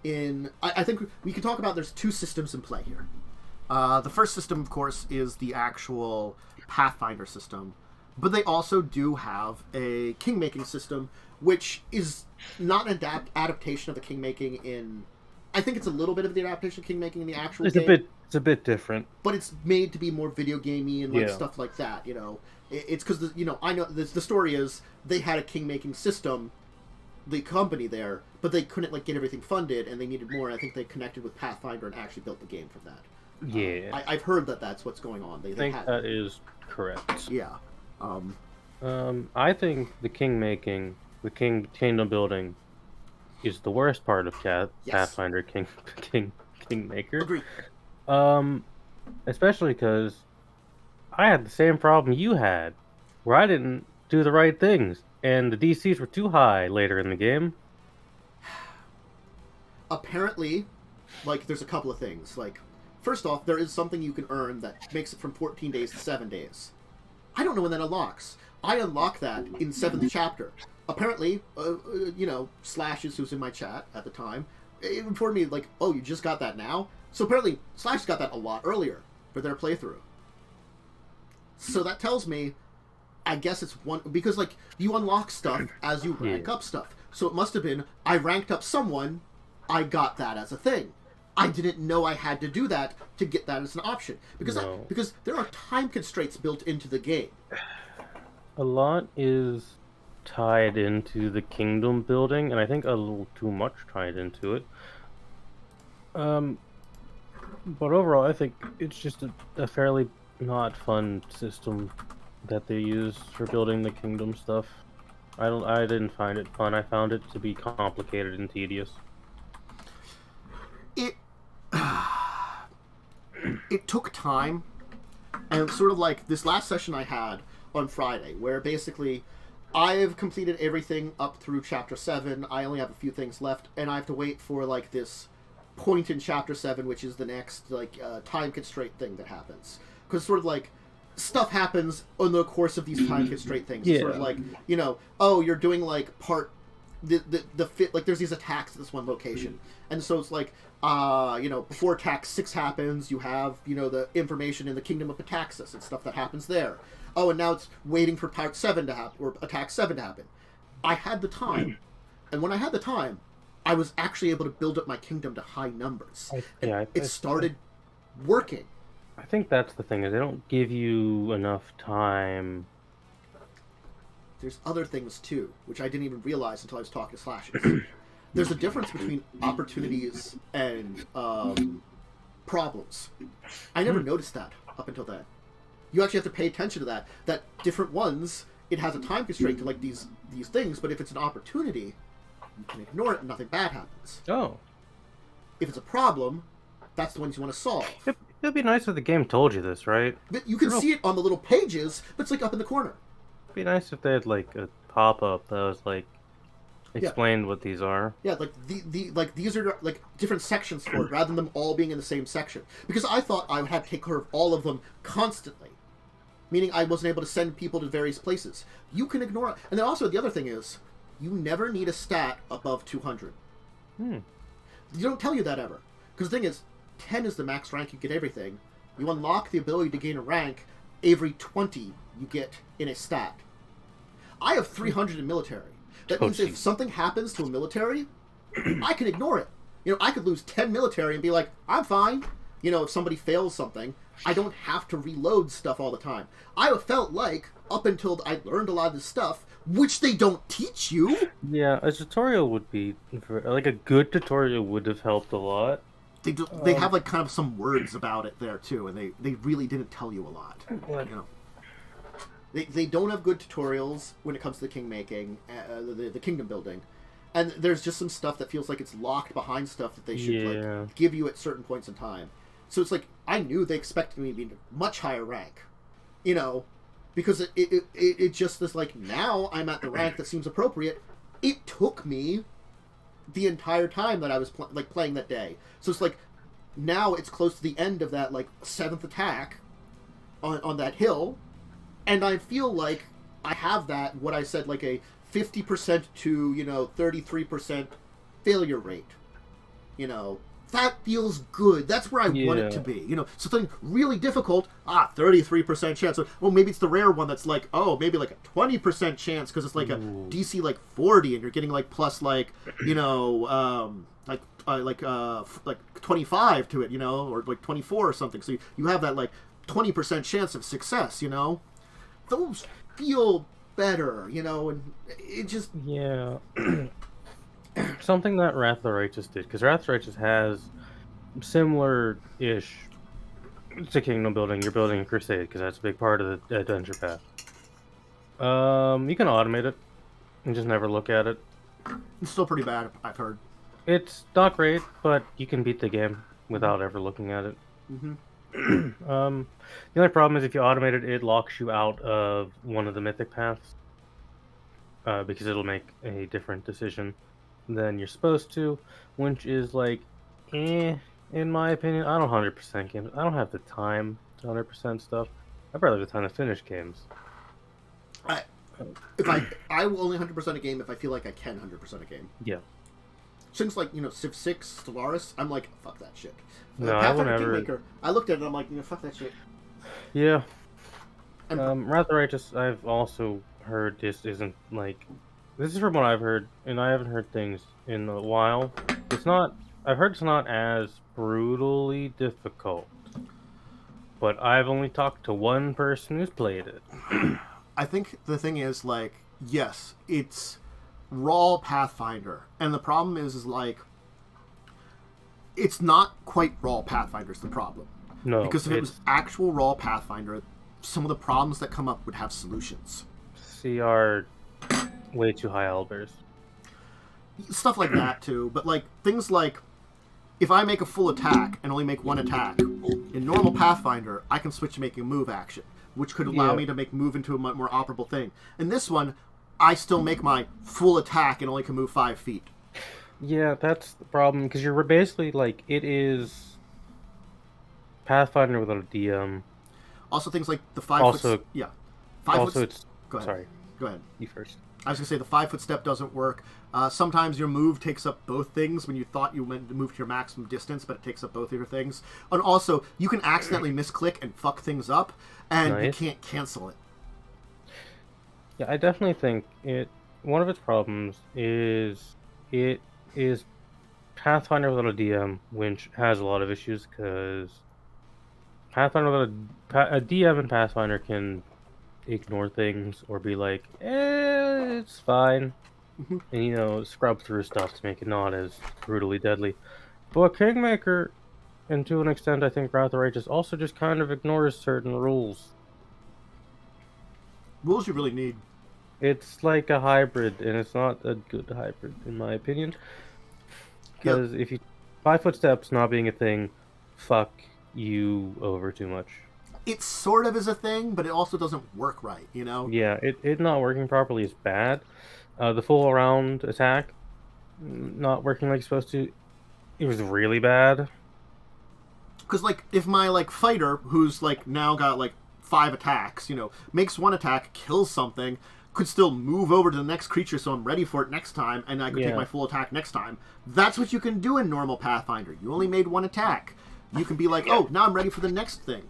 I think we can talk about there's two systems in play here. The first system, of course, is the actual Pathfinder system, but they also do have a king-making system, which is not an adaptation of the king-making in... I think it's a little bit of the adaptation of king-making in the actual game. It's a bit different. But it's made to be more video gamey and stuff like that, It's because, I know the story is they had a king-making system, the company there, but they couldn't get everything funded and they needed more. And I think they connected with Pathfinder and actually built the game from that. Yeah. I've heard that's what's going on. I think that is correct. Yeah. I think the kingmaking, the kingdom building, is the worst part of Pathfinder Kingmaker. Agree. Especially because I had the same problem you had, where I didn't do the right things, and the DCs were too high later in the game. Apparently, there's a couple of things. First off, there is something you can earn that makes it from 14 days to 7 days. I don't know when that unlocks. I unlocked that in 7th chapter. Apparently, Slashes, who's in my chat at the time, it informed me, oh, you just got that now? So apparently, Slash got that a lot earlier for their playthrough. So that tells me, I guess it's one... Because, you unlock stuff as you rank up stuff. So it must have been, I ranked up someone, I got that as a thing. I didn't know I had to do that to get that as an option. Because there are time constraints built into the game. A lot is tied into the kingdom building, and I think a little too much tied into it. But overall, I think it's just a fairly not fun system that they use for building the kingdom stuff. I didn't find it fun. I found it to be complicated and tedious. it it took time, and sort of like this last session I had on Friday, where basically I've completed everything up through chapter 7. I only have a few things left, and I have to wait for like this point in chapter 7, which is the next like time constraint thing that happens, because sort of like stuff happens in the course of these time constraint things. Yeah. It's sort of like, you know, oh, you're doing like part the fit, like there's these attacks at this one location, and so it's like you know, before attack 6 happens, you have, you know, the information in the Kingdom of Pataxis and stuff that happens there. Oh, and now it's waiting for part 7 to happen, or attack 7 to happen. I had the time, and when I had the time, I was actually able to build up my kingdom to high numbers. It started working. I think that's the thing, is they don't give you enough time. There's other things too, which I didn't even realize until I was talking to Slashes. There's a difference between opportunities and problems. I never noticed that up until then. You actually have to pay attention to that. That different ones, it has a time constraint to like these things, but if it's an opportunity, you can ignore it and nothing bad happens. Oh. If it's a problem, that's the ones you want to solve. It'd be nice if the game told you this, right? But you can see it on the little pages, but it's like up in the corner. It'd be nice if they had like a pop-up that was like explained what these are. Yeah, like like these are like different sections for it, rather than them all being in the same section. Because I thought I would have to take care of all of them constantly, meaning I wasn't able to send people to various places. You can ignore it, and then also the other thing is, you never need a stat above 200. They don't tell you that ever, because the thing is, 10 is the max rank you get everything. You unlock the ability to gain a rank every 20 you get in a stat. I have 300 in military. That means if something happens to a military, I can ignore it. You know, I could lose 10 military and be like, I'm fine. You know, if somebody fails something, I don't have to reload stuff all the time. I felt like, up until I learned a lot of this stuff, which they don't teach you. Yeah, a tutorial would be, like a good tutorial would have helped a lot. They have like kind of some words about it there too, and they really didn't tell you a lot. You know. They don't have good tutorials when it comes to the king making, the kingdom building, and there's just some stuff that feels like it's locked behind stuff that they should like give you at certain points in time. So it's like I knew they expected me to be much higher rank, you know, because it just is like now I'm at the rank that seems appropriate. It took me the entire time that I was playing that day, so it's like now it's close to the end of that like 7th attack on that hill. And I feel like I have that, what I said, like a 50% to, you know, 33% failure rate. You know, that feels good. That's where I want it to be. You know, something really difficult, 33% chance. Well, maybe it's the rare one that's like, oh, maybe like a 20% chance because it's like a DC like 40 and you're getting like plus like, you know, like 25 to it, you know, or like 24 or something. So you have that like 20% chance of success, you know. Those feel better, you know, and it just... Yeah. Something that Wrath of the Righteous did, because Wrath of the Righteous has similar-ish to kingdom building. You're building a crusade, because that's a big part of the adventure path. You can automate it, and just never look at it. It's still pretty bad, I've heard. It's not great, but you can beat the game without ever looking at it. Mm-hmm. The only problem is if you automate it, it locks you out of one of the mythic paths, because it'll make a different decision than you're supposed to, which is like, in my opinion. I don't 100% games. I don't have the time to 100% stuff. I'd rather have the time to finish games. I will only 100% a game if I feel like I can 100% a game. Yeah. Things like, you know, Civ 6, Stellaris, I'm like, fuck that shit. No, I will never. Kingmaker, I looked at it and I'm like, you know, fuck that shit. Yeah. Wrath of the Righteous, I've also heard this isn't like... This is from what I've heard, and I haven't heard things in a while. It's not... I've heard it's not as brutally difficult. But I've only talked to one person who's played it. I think the thing is, like, yes, it's raw Pathfinder. And the problem is like... It's not quite raw Pathfinder's the problem. No, because if it was actual raw Pathfinder, some of the problems that come up would have solutions. CR way too high elders. Stuff like that too, but like things like if I make a full attack and only make one attack, in normal Pathfinder, I can switch to making a move action, which could allow me to make move into a much more operable thing. In this one, I still make my full attack and only can move 5 feet. Yeah, that's the problem, because you're basically, like, it is Pathfinder without a DM. Also, things like the 5 foot... Yeah. 5 foot... It's... Go ahead. Sorry. Go ahead. You first. I was going to say, the 5 foot step doesn't work. Sometimes your move takes up both things when you thought you meant to move to your maximum distance, but it takes up both of your things. And also, you can accidentally misclick and fuck things up, and you can't cancel it. Yeah, I definitely think one of its problems is it is Pathfinder without a DM, which has a lot of issues, because Pathfinder without a DM and Pathfinder can ignore things or be like, it's fine, and scrub through stuff to make it not as brutally deadly. But Kingmaker, and to an extent I think Wrath of the Righteous, also just kind of ignores certain rules. Rules you really need. It's like a hybrid, and it's not a good hybrid in my opinion, because if you 5 foot steps not being a thing, fuck you over too much. It sort of is a thing, but it also doesn't work right, Yeah, it not working properly is bad. The full around attack not working like it's supposed to, it was really bad. Because, like, if my, like, fighter, who's, like, now got, like, 5 attacks, makes one attack, kills something, could still move over to the next creature so I'm ready for it next time, and I could take my full attack next time. That's what you can do in normal Pathfinder. You only made one attack. You can be like, oh, now I'm ready for the next thing.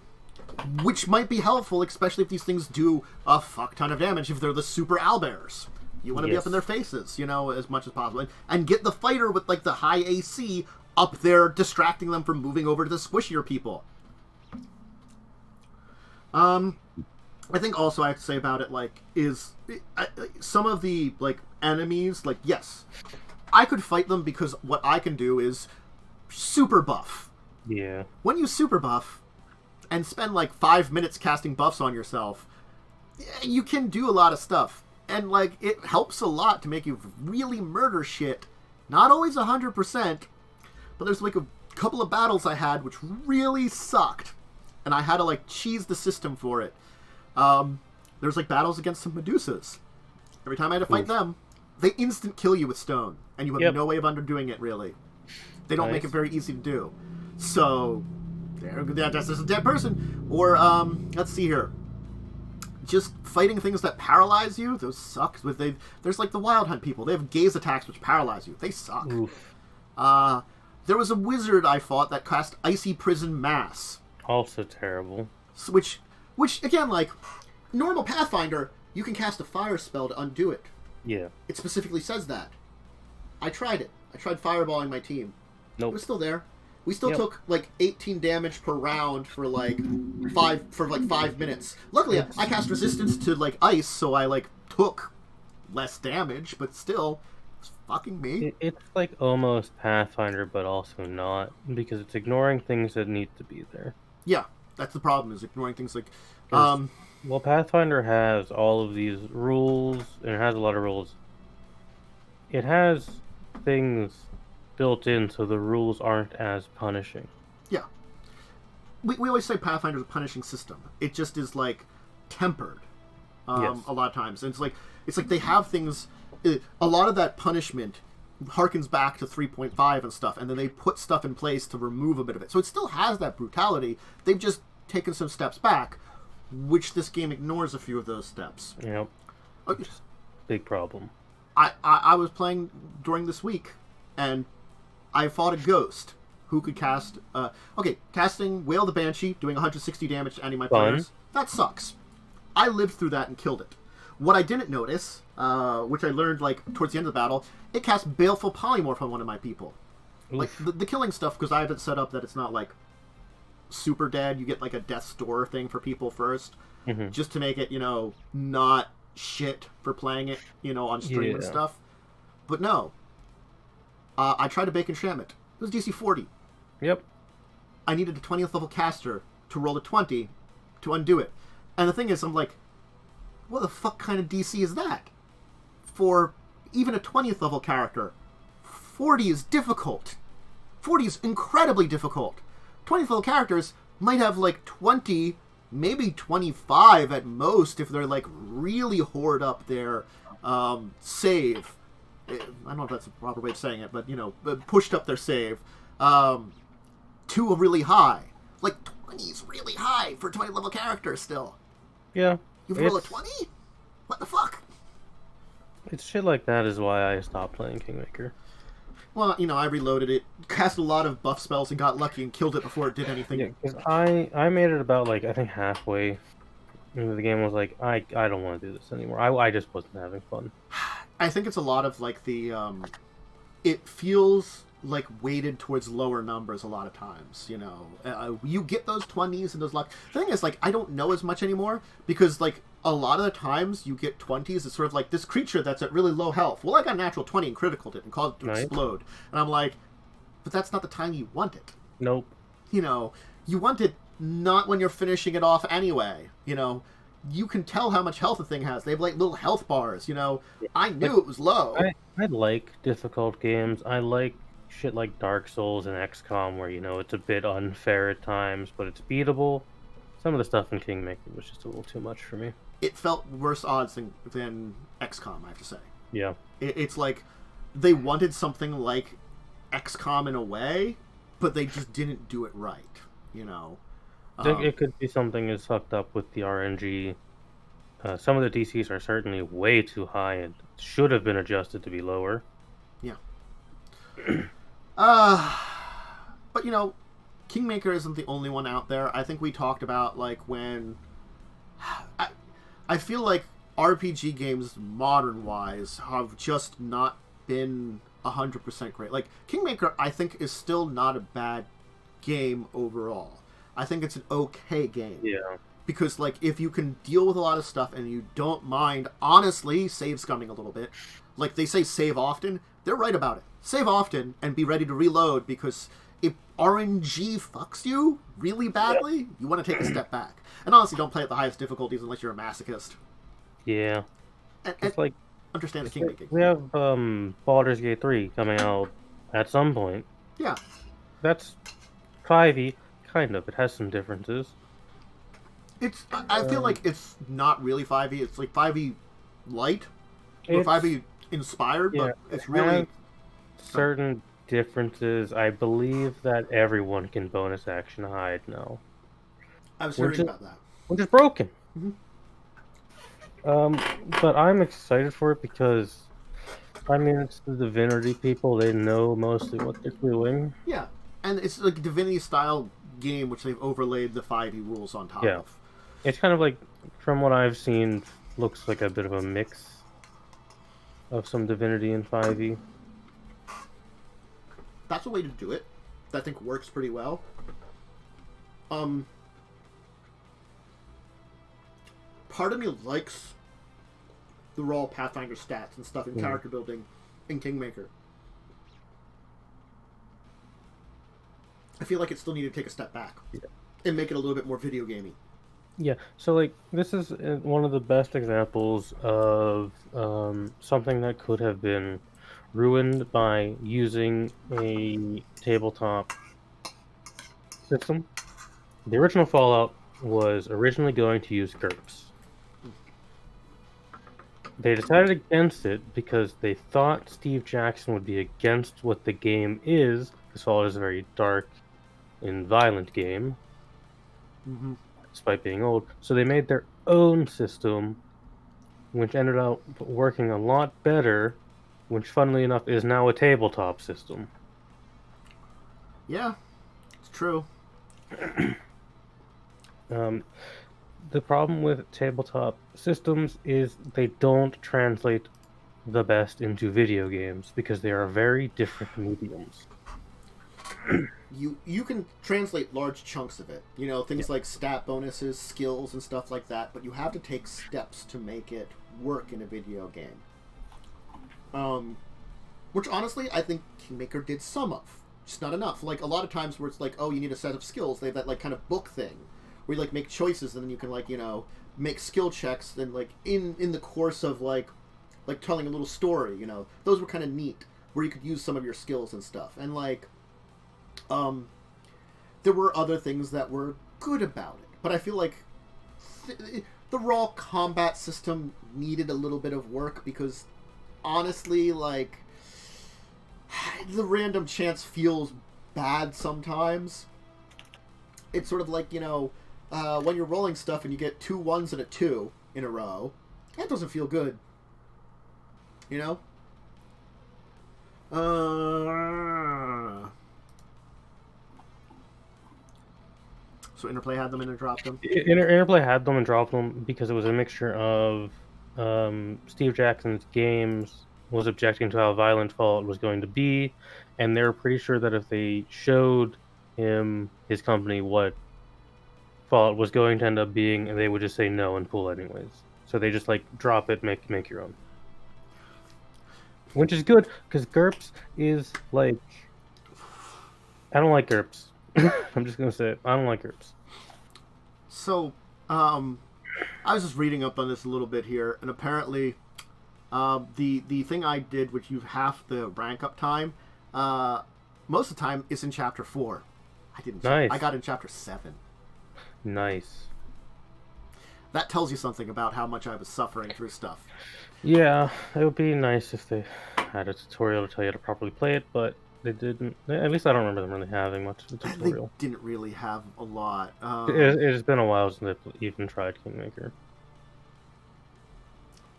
Which might be helpful, especially if these things do a fuck ton of damage, if they're the super owlbears. You want to be up in their faces, as much as possible. And get the fighter with, like, the high AC up there, distracting them from moving over to the squishier people. I think also I have to say about it, like, is some of the, like, enemies, like, yes, I could fight them because what I can do is super buff. Yeah. When you super buff and spend, like, 5 minutes casting buffs on yourself, you can do a lot of stuff. And, like, it helps a lot to make you really murder shit. Not always 100%, but there's, like, a couple of battles I had which really sucked. And I had to, like, cheese the system for it. There's, like, battles against some Medusas. Every time I had to fight them, they instant kill you with stone. And you have no way of underdoing it, really. They don't make it very easy to do. So, that's just a dead person. Or, let's see here. Just fighting things that paralyze you, those suck. There's, like, the Wild Hunt people. They have gaze attacks which paralyze you. They suck. There was a wizard I fought that cast Icy Prison Mass. Also terrible. Which, again, like, normal Pathfinder, you can cast a fire spell to undo it. Yeah. It specifically says that. I tried it. I tried fireballing my team. Nope. It was still there. We still took, like, 18 damage per round for, like, 5 minutes. Luckily, I cast resistance to, like, ice, so I, like, took less damage, but still, it's fucking me. It's, like, almost Pathfinder, but also not, because it's ignoring things that need to be there. Yeah, that's the problem, is ignoring things like... Well, Pathfinder has all of these rules, and it has a lot of rules. It has things built in so the rules aren't as punishing. Yeah. We always say Pathfinder's a punishing system. It just is, like, tempered a lot of times. And it's like they have things... A lot of that punishment harkens back to 3.5 and stuff, and then they put stuff in place to remove a bit of it. So it still has that brutality. They've just taken some steps back, which this game ignores a few of those steps. Yep. Big problem. I was playing during this week, and I fought a ghost who could cast... casting Wail the Banshee, doing 160 damage to any of my players. That sucks. I lived through that and killed it. What I didn't notice, which I learned, like, towards the end of the battle, it casts Baleful Polymorph on one of my people. Oof. Like, the killing stuff, because I have it set up that it's not, like, super dead. You get, like, a death's door thing for people first, just to make it, not shit for playing it, on stream and stuff. But no. I tried to bake enchantment. It was DC 40. Yep. I needed a 20th level caster to roll a 20 to undo it. And the thing is, I'm like, what the fuck kind of DC is that? For even a 20th level character, 40 is difficult. 40 is incredibly difficult. 20 full characters might have like 20, maybe 25 at most if they're like really hoard up their save. I don't know if that's the proper way of saying it, but pushed up their save to a really high. Like 20 is really high for a 20 level character still. Yeah. You roll a 20? What the fuck? It's shit like that is why I stopped playing Kingmaker. Well, I reloaded it, cast a lot of buff spells, and got lucky and killed it before it did anything. Yeah, because I made it about, like, I think halfway into the game. Was like, I don't want to do this anymore. I just wasn't having fun. I think it's a lot of, like, the, it feels like weighted towards lower numbers a lot of times, you get those 20s and those luck. The thing is, like, I don't know as much anymore, because, like, a lot of the times you get 20s, it's sort of like this creature that's at really low health. Well, I got a natural 20 and criticaled it and caused it to explode. And I'm like, but that's not the time you want it. Nope. You want it not when you're finishing it off anyway. You can tell how much health the thing has. They have, like, little health bars, I knew it was low. I like difficult games. I like shit like Dark Souls and XCOM where, it's a bit unfair at times, but it's beatable. Some of the stuff in Kingmaker was just a little too much for me. It felt worse odds than XCOM, I have to say. Yeah. It's like they wanted something like XCOM in a way, but they just didn't do it right, It could be something as fucked up with the RNG. Some of the DCs are certainly way too high and should have been adjusted to be lower. Yeah. But Kingmaker isn't the only one out there. I think we talked about, like, when I feel like RPG games modern-wise have just not been 100% great. Like, Kingmaker, I think, is still not a bad game overall. I think it's an okay game. Yeah. Because, like, if you can deal with a lot of stuff and you don't mind, honestly, save scumming a little bit. Like, they say save often. They're right about it. Save often and be ready to reload, because if RNG fucks you really badly, you want to take a step back. And honestly, don't play at the highest difficulties unless you're a masochist. Yeah. And like, understand the kingmaking. We have Baldur's Gate 3 coming out at some point. Yeah. That's 5e, kind of. It has some differences. I feel like it's not really 5e. It's like 5e light, or 5e inspired, but it's really certain differences. I believe that everyone can bonus action hide now. I was hearing about that. Which is broken. Mm-hmm. But I'm excited for it because, I mean, it's the Divinity people. They know mostly what they're doing. Yeah, and it's like a Divinity-style game, which they've overlaid the 5e rules on top of. It's kind of like, from what I've seen, looks like a bit of a mix of some Divinity and 5e. That's a way to do it. That I think works pretty well. Part of me likes the raw Pathfinder stats and stuff and character building in Kingmaker. I feel like it still needed to take a step back and make it a little bit more video gamey. Yeah, so like this is one of the best examples of something that could have been ruined by using a tabletop system. The original Fallout was originally going to use GURPS. They decided against it because they thought Steve Jackson would be against what the game is, because Fallout is a very dark and violent game, despite being old. So they made their own system, which ended up working a lot better, which, funnily enough, is now a tabletop system. Yeah, it's true. The problem with tabletop systems is they don't translate the best into video games because they are very different mediums. You can translate large chunks of it. You know, things like stat bonuses, skills, and stuff like that, but you have to take steps to make it work in a video game. Which, honestly, I think Kingmaker did some of. Just not enough. Like, a lot of times where it's like, oh, you need a set of skills, they have that, like, kind of book thing, where you, like, make choices, and then you can, like, you know, make skill checks, then, like, in the course of, like telling a little story, you know. Those were kind of neat, where you could use some of your skills and stuff. And, like, There were other things that were good about it, but I feel like the raw combat system needed a little bit of work because, honestly, like, the random chance feels bad sometimes. It's sort of like, when you're rolling stuff and you get 2 1s and a 2 in a row, that doesn't feel good. So Interplay had them and dropped them? Interplay had them and dropped them because it was a mixture of Steve Jackson's games was objecting to how violent Fallout was going to be, and they were pretty sure that if they showed his company what Fallout was going to end up being, they would just say no and pull anyways. So they just drop it, make your own. Which is good, because GURPS is I don't like GURPS. I'm just going to say it. I don't like GURPS. So, I was just reading up on this a little bit here, and apparently the thing I did, which you half the rank up time, most of the time is in Chapter 4. I didn't. Nice. I got in Chapter 7. Nice. That tells you something about how much I was suffering through stuff. Yeah, it would be nice if they had a tutorial to tell you how to properly play it, but they didn't. At least I don't remember them really having much of a tutorial. They didn't really have a lot. It's been a while since they've even tried Kingmaker.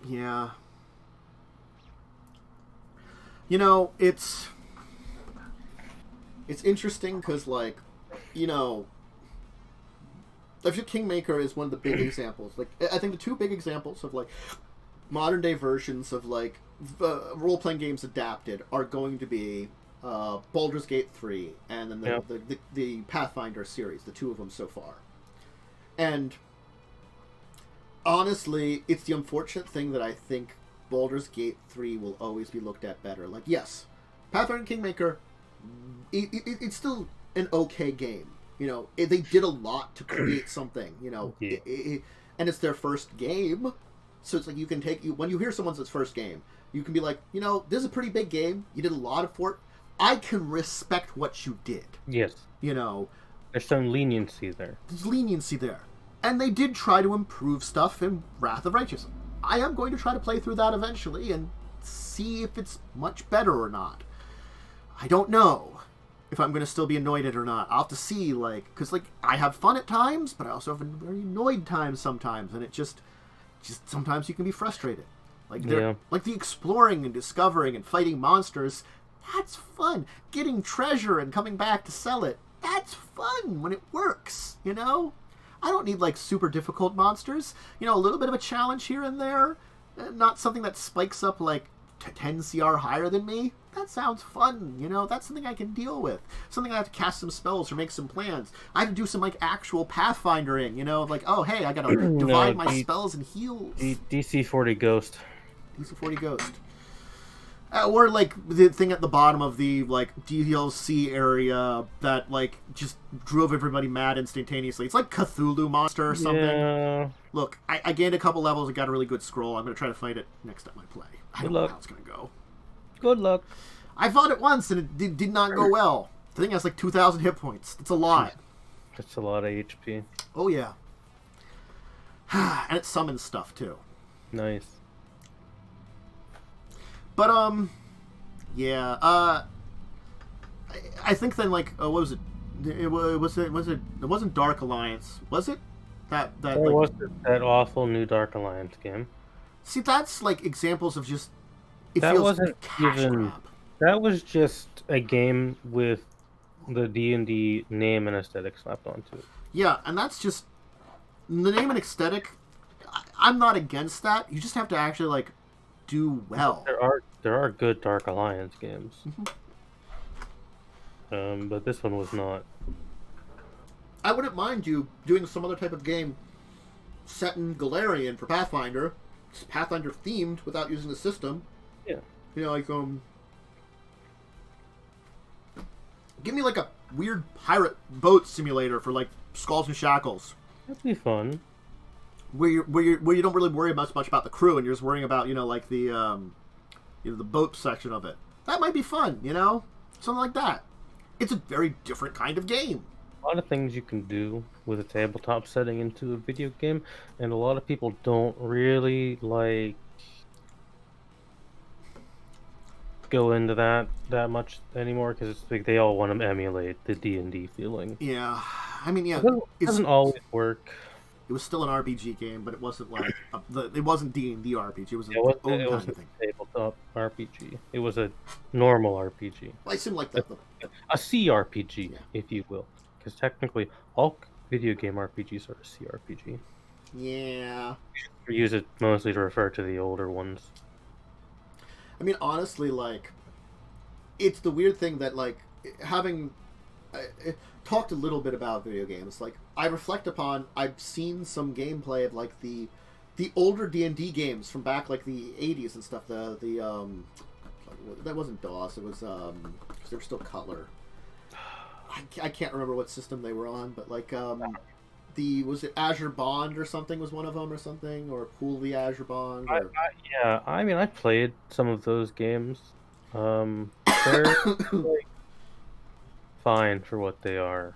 Yeah. It's interesting because, I feel Kingmaker is one of the big examples. I think the 2 big examples of, modern day versions of, role-playing games adapted are going to be Baldur's Gate 3 and then the Pathfinder series, the 2 of them so far. And honestly, it's the unfortunate thing that I think Baldur's Gate 3 will always be looked at better. Yes, Pathfinder and Kingmaker, it's still an okay game. They did a lot to create something, and it's their first game. So it's you can when you hear someone's first game, you can be like, this is a pretty big game. You did a lot of it. I can respect what you did. Yes. There's some leniency there. There's leniency there. And they did try to improve stuff in Wrath of Righteous. I am going to try to play through that eventually and see if it's much better or not. I don't know if I'm going to still be annoyed at it or not. I'll have to see, because, I have fun at times, but I also have very annoyed times sometimes, and it just sometimes you can be frustrated. The exploring and discovering and fighting monsters, that's fun. Getting treasure and coming back to sell it, that's fun when it works, I don't need, super difficult monsters. A little bit of a challenge here and there, not something that spikes up, 10 CR higher than me. That sounds fun, that's something I can deal with. Something I have to cast some spells or make some plans. I have to do some, actual Pathfindering, oh, hey, I gotta divide my spells and heals. DC 40 Ghost. DC 40 Ghost. Or, the thing at the bottom of the, DLC area that, just drove everybody mad instantaneously. It's like Cthulhu Monster or something. Yeah. Look, I gained a couple levels and got a really good scroll. I'm going to try to fight it next time I play. I don't know how it's going to go. Good luck. I fought it once and it did not go well. The thing has 2,000 hit points. It's a lot. That's a lot of HP. Oh, yeah. And it summons stuff, too. Nice. But, yeah, I think then, what was it? It wasn't Dark Alliance, was it? That was that awful new Dark Alliance game. See, that's, examples of just, that wasn't even, that was just a game with the D&D name and aesthetic slapped onto it. Yeah, and that's just, the name and aesthetic, I'm not against that. You just have to actually, do well. There are good Dark Alliance games. But this one was not. I wouldn't mind you doing some other type of game set in Galarian for Pathfinder. It's Pathfinder themed without using the system. Yeah. Give me a weird pirate boat simulator for Skulls and Shackles. That'd be fun. Where you don't really worry much about the crew and you're just worrying about the boat section of it. That might be fun, something like that. It's a very different kind of game. A lot of things you can do with a tabletop setting into a video game, and a lot of people don't really like go into that much anymore because it's like they all want to emulate the D&D feeling. Yeah, I mean, yeah, It doesn't always work. It was still an RPG game, but it wasn't like it wasn't D&D RPG. It was It was kind a of thing. tabletop RPG. It was a normal RPG. I assume like that. A CRPG, Yeah. if you will. Because technically, all video game RPGs are a CRPG. Yeah. We use it mostly to refer to the older ones. I mean, honestly, like, it's the weird thing that, like, having talked a little bit about video games, like, I reflect upon, I've seen some gameplay of, like, the older D&D games from back, like, the 80s and stuff, that wasn't DOS, it was, because they were still color. I can't remember what system they were on, but, like, was it Azure Bond or something was one of them or something? Or Pool the Azure Bond? Or... Yeah, I mean, I played some of those games. They're like, fine for what they are.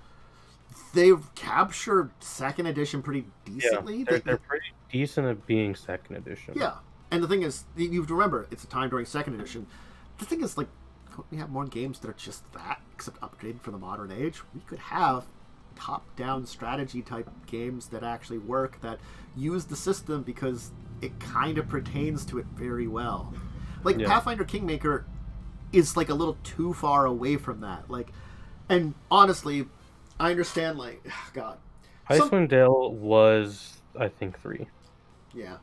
They've captured second edition pretty decently. Yeah, they're pretty decent at being second edition. Yeah, and the thing is, you have to remember, it's a time during second edition. The thing is, like, we have more games that are just that, except upgraded for the modern age. We could have top-down strategy type games that actually work, that use the system because it kind of pertains to it very well. Like, Pathfinder Kingmaker is, like, a little too far away from that. Like, and honestly, I understand, like, God. Icewind Dale was, I think, 3. Yeah.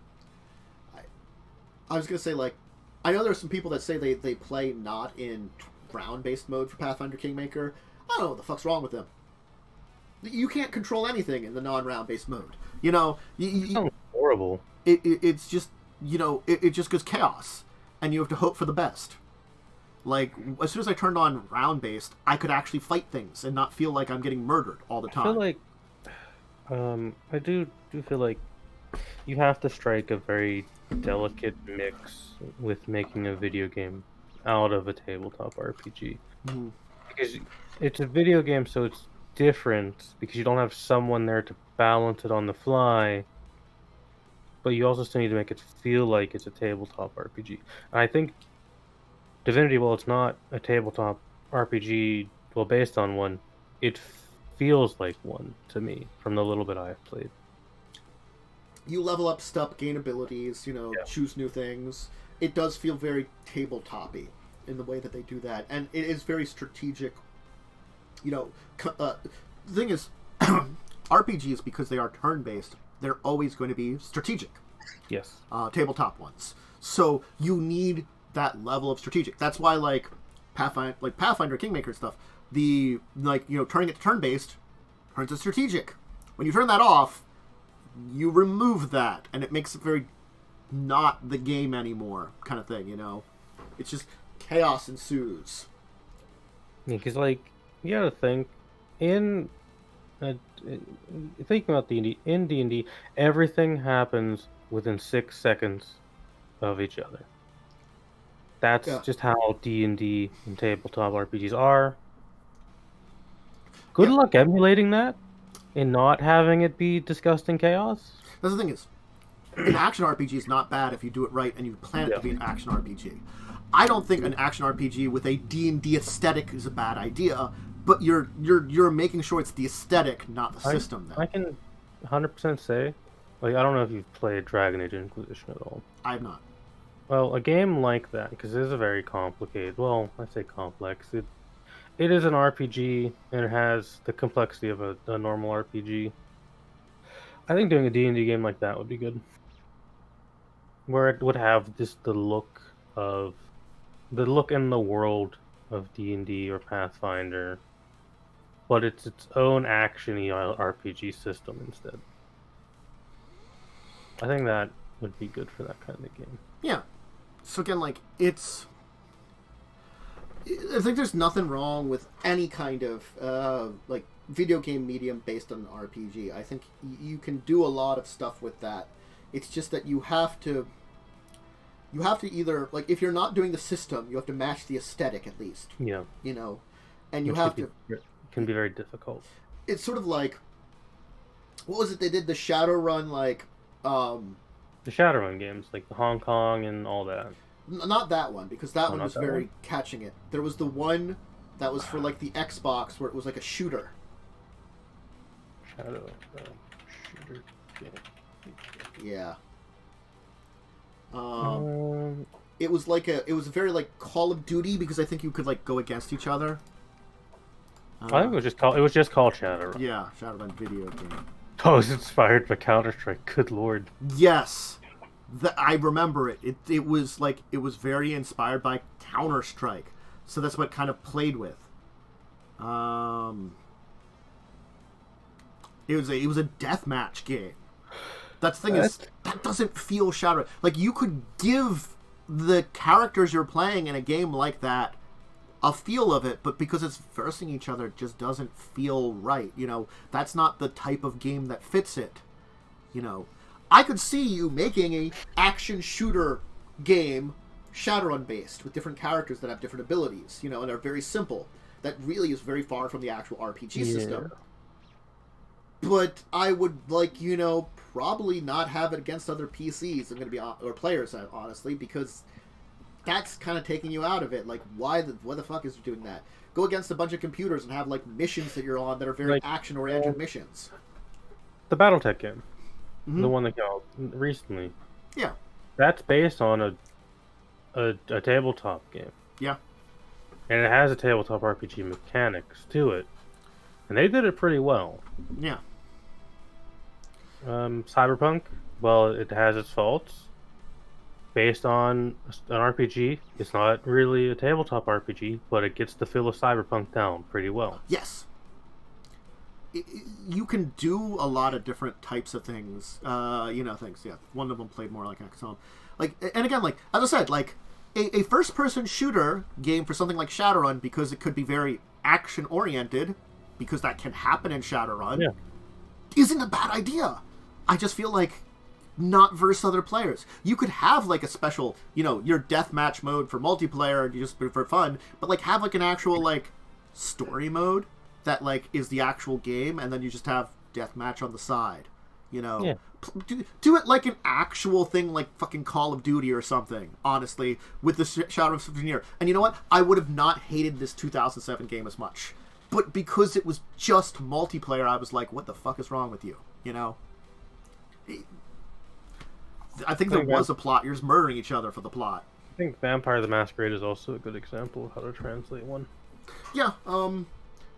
I was going to say, like, I know there's some people that say they play not in round-based mode for Pathfinder Kingmaker. I don't know what the fuck's wrong with them. You can't control anything in the non-round based mode. You know, It sounds horrible. It's just, you know, it just goes chaos, and you have to hope for the best. Like, as soon as I turned on round based, I could actually fight things and not feel like I'm getting murdered all the time. I feel like, I do feel like you have to strike a very delicate mix with making a video game out of a tabletop RPG. Mm-hmm. Because it's a video game, so it's different because you don't have someone there to balance it on the fly, but you also still need to make it feel like it's a tabletop RPG. And I think Divinity, while it's not a tabletop RPG, well, based on one, it feels like one to me from the little bit I've played. You level up stuff, gain abilities, you know, choose new things. It does feel very tabletop-y in the way that they do that, and it is very strategic. You know, the thing is, RPGs, because they are turn-based, they're always going to be strategic. Yes. Tabletop ones. So you need that level of strategic. That's why, like, Pathfinder Kingmaker stuff, turning it to turn-based turns to strategic. When you turn that off, you remove that, and it makes it very not the game anymore kind of thing, you know? It's just chaos ensues. Yeah, because, like, you gotta think, thinking about D&D, in D&D, everything happens within 6 seconds of each other. That's just how D&D and tabletop RPGs are. Good luck emulating that and not having it be disgusting chaos. That's the thing is, an action RPG is not bad if you do it right and you plan it to be an action RPG. I don't think an action RPG with a D&D aesthetic is a bad idea, but you're making sure it's the aesthetic, not the system. Then I can 100% say, like, I don't know if you've played Dragon Age Inquisition at all. I have not. Well, a game like that, because it is a very complicated, well, I say complex, it is an RPG, and it has the complexity of a normal RPG. I think doing a D&D game like that would be good. Where it would have just the look in the world of D&D or Pathfinder, but it's its own action-y RPG system instead. I think that would be good for that kind of game. Yeah. So again, like, I think there's nothing wrong with any kind of like video game medium based on an RPG. I think you can do a lot of stuff with that. It's just that you have to either, like, if you're not doing the system, you have to match the aesthetic at least. Yeah. You know, and you Which have to. can be very difficult. It's sort of like, what was it they did the Shadowrun like? The Shadowrun games, like the Hong Kong and all that. Not that one, because that one not was that very one? catching it. There was the one that was for like the Xbox where it was like a shooter. Shadow shooter game. Yeah. Um, It was very like Call of Duty, because I think you could like go against each other. I think it was just called Shadowrun. Yeah, Shadowrun video game. Oh, it was inspired by Counter-Strike. Good lord. Yes, I remember it. It was very inspired by Counter-Strike, so that's what it kind of played with. It was a deathmatch game. That's the thing is that doesn't feel Shadowrun. Like, you could give the characters you're playing in a game like that a feel of it, but because it's versing each other, it just doesn't feel right. You know, that's not the type of game that fits it. You know, I could see you making a action shooter game Shadowrun based with different characters that have different abilities, you know, and are very simple. That really is very far from the actual RPG system. But I would probably not have it against other PCs. I'm going to be or players, honestly, because that's kind of taking you out of it. Like, why the fuck is it doing that? Go against a bunch of computers and have like missions that you're on that are very action oriented missions. The BattleTech game, the one that came out recently. Yeah, that's based on a tabletop game. Yeah, and it has a tabletop RPG mechanics to it, and they did it pretty well. Yeah. Cyberpunk, well, it has its faults. Based on an RPG, it's not really a tabletop RPG, but it gets the feel of Cyberpunk down pretty well. Yes. You can do a lot of different types of things. Things. Yeah, one of them played more like XCOM. And again, as I said, a first-person shooter game for something like Shadowrun, because it could be very action-oriented, because that can happen in Shadowrun, isn't a bad idea. I just feel like not versus other players. You could have a special, your deathmatch mode for multiplayer, just for fun, but have an actual story mode that is the actual game, and then you just have deathmatch on the side. Do it like an actual thing, like fucking Call of Duty or something. Honestly, with the Shadowrun Souvenir, and you know what? I would have not hated this 2007 game as much, but because it was just multiplayer, I was like, "What the fuck is wrong with you?" I think there was a plot. You're just murdering each other for the plot. I think Vampire the Masquerade is also a good example of how to translate one. Yeah, I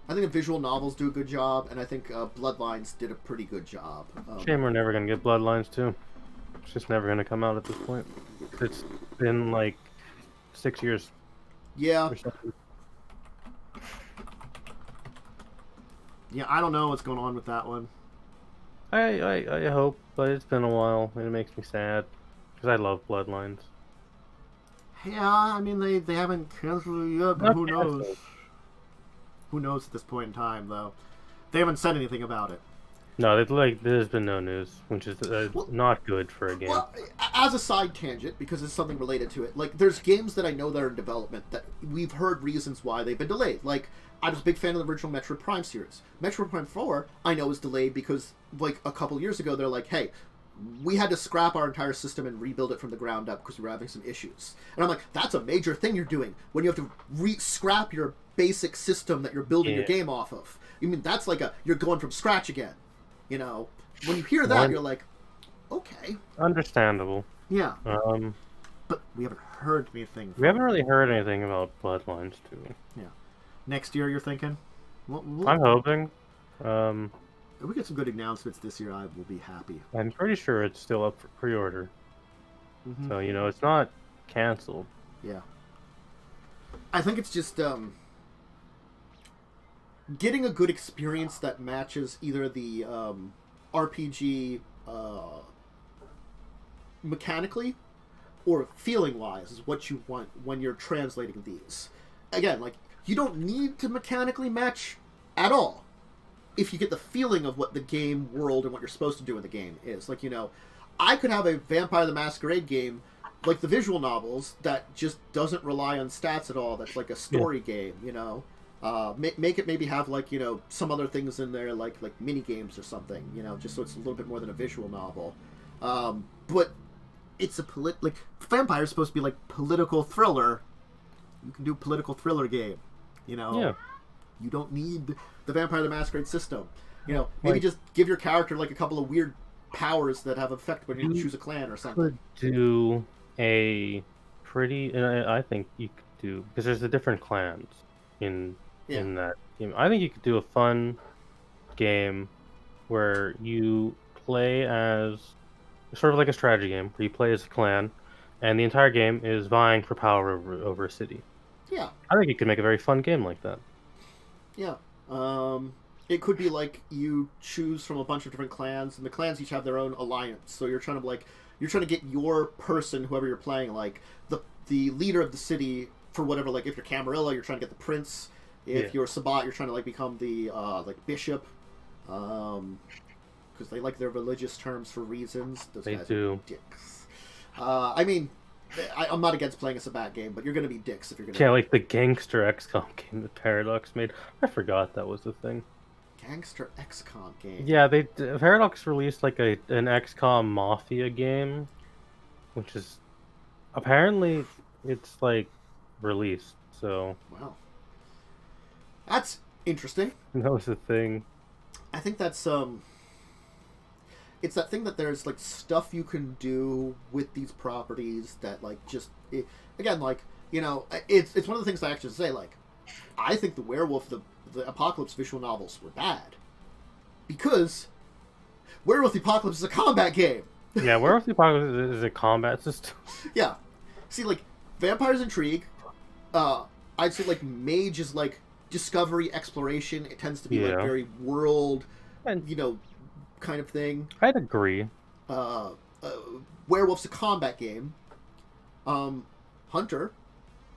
think the visual novels do a good job, and I think Bloodlines did a pretty good job. Shame we're never going to get Bloodlines 2. It's just never going to come out at this point. It's been 6 years. Yeah. Yeah, I don't know what's going on with that one. I hope, but it's been a while, and it makes me sad, because I love Bloodlines. Yeah, I mean, they haven't canceled it yet, but who knows? Who knows at this point in time, though? They haven't said anything about it. No, there's been no news, which is not good for a game. Well, as a side tangent, because it's something related to it, there's games that I know that are in development that we've heard reasons why they've been delayed. I was a big fan of the original Metroid Prime series. Metroid Prime 4, I know, is delayed because, a couple years ago, they're like, hey, we had to scrap our entire system and rebuild it from the ground up because we were having some issues. And I'm like, that's a major thing you're doing when you have to scrap your basic system that you're building your game off of. I mean, that's you're going from scratch again. When you hear that, you're like, okay. Understandable. Yeah. But we haven't heard anything. We haven't really heard anything about Bloodlines 2. Yeah. Next year, you're thinking? I'm hoping. If we get some good announcements this year, I will be happy. I'm pretty sure it's still up for pre-order. Mm-hmm. So, it's not canceled. Yeah. I think it's just getting a good experience that matches either the RPG mechanically or feeling-wise is what you want when you're translating these. Again, you don't need to mechanically match at all if you get the feeling of what the game world and what you're supposed to do in the game is. I could have a Vampire the Masquerade game, like the visual novels, that just doesn't rely on stats at all. That's like a story game, Make it maybe have like some other things in there like mini games or something, just so it's a little bit more than a visual novel. But it's a like Vampire is supposed to be like political thriller. You can do a political thriller game, Yeah. You don't need the Vampire the Masquerade system. Maybe Like, just give your character like a couple of weird powers that have effect when you choose a clan or something. could do a pretty, and I think you could do, because there's the different clans in that game. I think you could do a fun game where you play as sort of like a strategy game where you play as a clan, and the entire game is vying for power over a city. Yeah. I think you could make a very fun game like that. Yeah. It could be like you choose from a bunch of different clans, and the clans each have their own alliance. So you're trying to get your person, whoever you're playing, like the leader of the city for whatever. Like if you're Camarilla, you're trying to get the prince. If you're Sabat, you're trying to like become the like bishop. Because they like their religious terms for reasons. Those They guys do. are dicks. I mean, I'm not against playing a Sabat game, but you're going to be dicks if you're going to. Yeah, like the gangster XCOM game that Paradox made. I forgot that was the thing. Gangster XCOM game. Yeah, Paradox released like an XCOM Mafia game, which is apparently it's like released. So Wow. That's interesting. that was the thing. I think that's it's that thing that there's like stuff you can do with these properties that like again like it's one of the things I actually say like I think the Werewolf the Apocalypse visual novels were bad because Werewolf the Apocalypse is a combat game. Yeah, Werewolf the Apocalypse is a combat system. Yeah, see like Vampire's Intrigue, I'd say like Mage is like discovery exploration. It tends to be like very world And kind of thing. I'd agree. Werewolf's a combat game. Hunter,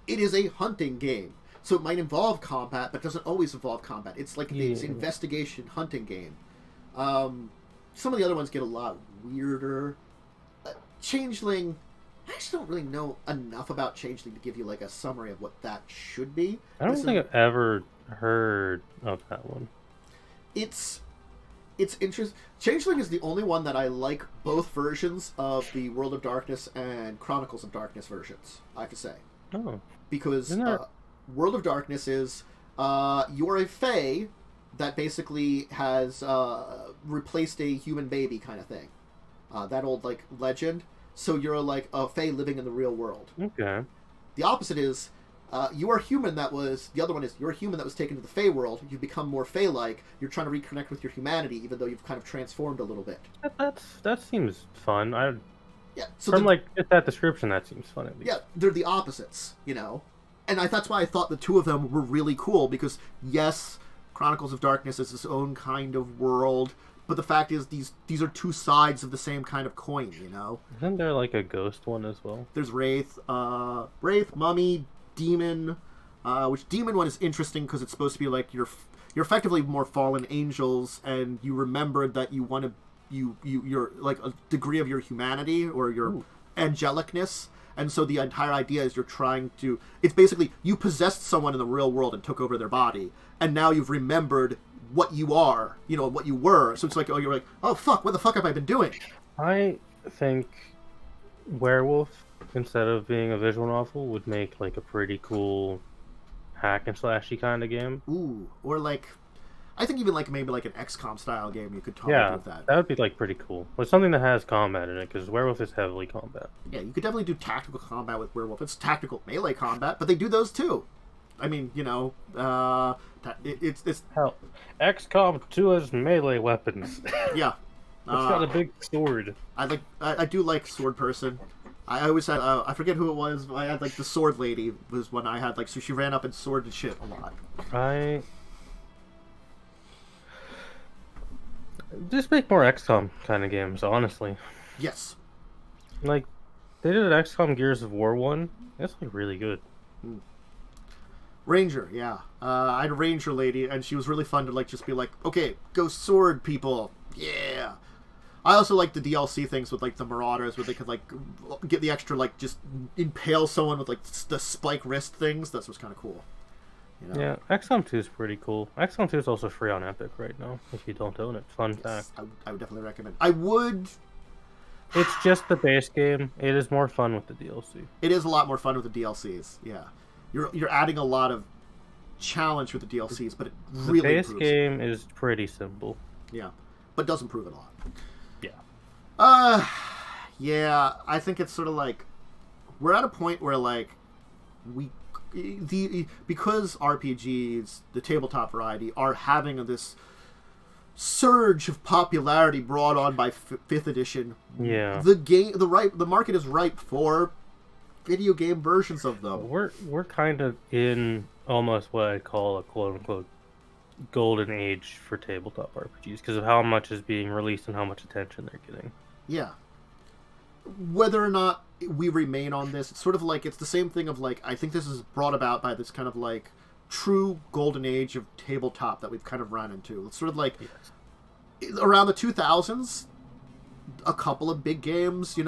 it is a hunting game. So it might involve combat, but doesn't always involve combat. It's like it's an investigation hunting game. Some of the other ones get a lot weirder. Changeling, I just don't really know enough about Changeling to give you like a summary of what that should be. I don't think I've ever heard of that one. It's interesting. Changeling is the only one that I like both versions of the World of Darkness and Chronicles of Darkness versions, I have to say. Oh. Because World of Darkness is you're a fae that basically has replaced a human baby kind of thing. That old like legend. So you're like a fae living in the real world. Okay. The opposite is you are human that was... The other one is you're a human that was taken to the Fey world. You've become more Fey-like. You're trying to reconnect with your humanity, even though you've kind of transformed a little bit. That seems fun. Yeah. So from that description, that seems fun at least. Yeah, they're the opposites, And that's why I thought the two of them were really cool, because yes, Chronicles of Darkness is its own kind of world, but the fact is these are two sides of the same kind of coin, Isn't there like a ghost one as well? There's Wraith, Mummy, Demon, which Demon one is interesting because it's supposed to be like you're effectively more fallen angels, and you remembered that you want to you're like a degree of your humanity or your angelicness, and so the entire idea is you're trying to... It's basically you possessed someone in the real world and took over their body, and now you've remembered what you are, what you were. So it's like, you're like, oh fuck, what the fuck have I been doing? I think Werewolf, instead of being a visual novel, would make like a pretty cool hack and slashy kind of game. Ooh, or like, I think even like maybe like an XCOM style game you could totally do with that. That would be like pretty cool. But something that has combat in it, because Werewolf is heavily combat. Yeah, you could definitely do tactical combat with Werewolf. It's tactical melee combat, but they do those too. I mean, it's hell. XCOM 2 has melee weapons. Yeah, It's got a big sword. I do like sword person. I always had I forget who it was. I had like the sword lady was one I had, like, so she ran up and sworded shit a lot. Just make more XCOM kind of games, honestly. Yes. Like, they did an XCOM Gears of War one. That's like really good. Ranger, yeah. I had a Ranger lady, and she was really fun to like just be like, okay, go sword people, yeah. I also like the DLC things with like the Marauders, where they could like get the extra like just impale someone with like the spike wrist things. That was kind of cool. You know? Yeah, XCOM 2 is pretty cool. XCOM 2 is also free on Epic right now, if you don't own it. Fun fact. I would definitely recommend. I would. It's just the base game. It is more fun with the DLC. It is a lot more fun with the DLCs. Yeah, you're adding a lot of challenge with the DLCs, but it really the base improves. game is pretty simple. Yeah, but does improve it a lot. Yeah. Yeah, I think it's sort of like we're at a point where like because RPGs, the tabletop variety, are having this surge of popularity brought on by fifth edition. Yeah. The market is ripe for video game versions of them. We're kind of in almost what I call a quote unquote golden age for tabletop RPGs because of how much is being released and how much attention they're getting. Yeah. Whether or not we remain on this, it's sort of like it's the same thing of like I think this is brought about by this kind of like true golden age of tabletop that we've kind of run into. It's sort of like around the 2000s, a couple of big games,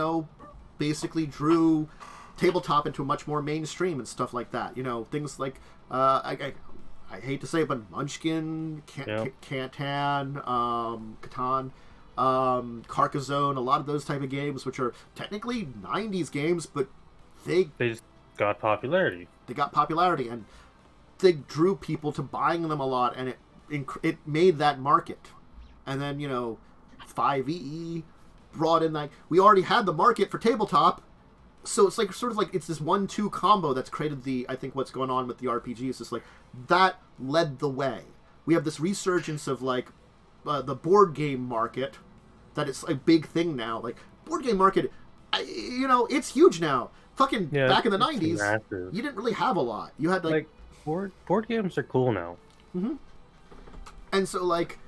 basically drew tabletop into a much more mainstream and stuff like that. Things like I hate to say it, but Munchkin, Catan, Catan, Carcassonne, a lot of those type of games, which are technically 90s games, but they just got popularity. They got popularity, and they drew people to buying them a lot, and it made that market. And then 5e brought in that we already had the market for tabletop, so it's like sort of like it's this 1-2 combo that's created I think what's going on with the RPGs is like that led the way. We have this resurgence of like the board game market that it's a big thing now. Like board game market, it's huge now. Fucking back in the 90s, massive. You didn't really have a lot. You had like board games are cool now. Mm-hmm. And so like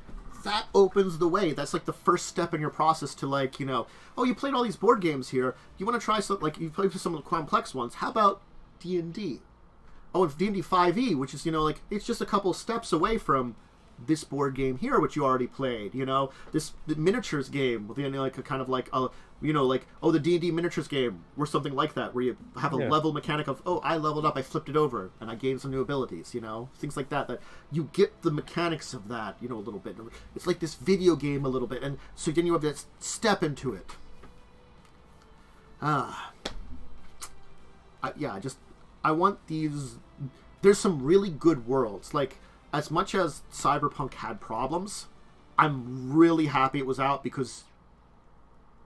that opens the way. That's like the first step in your process to like, oh, you played all these board games here. You want to try some, like you played some of the complex ones. How about D&D? Oh, it's D&D 5e, which is, like it's just a couple steps away from this board game here, which you already played. The miniatures game with like a kind of like the D&D miniatures game or something like that, where you have a level mechanic of I leveled up, I flipped it over, and I gained some new abilities. Things like that. That you get the mechanics of that, a little bit. It's like this video game a little bit, and so then you have that step into it. I want these. There's some really good worlds. Like, as much as Cyberpunk had problems, I'm really happy it was out because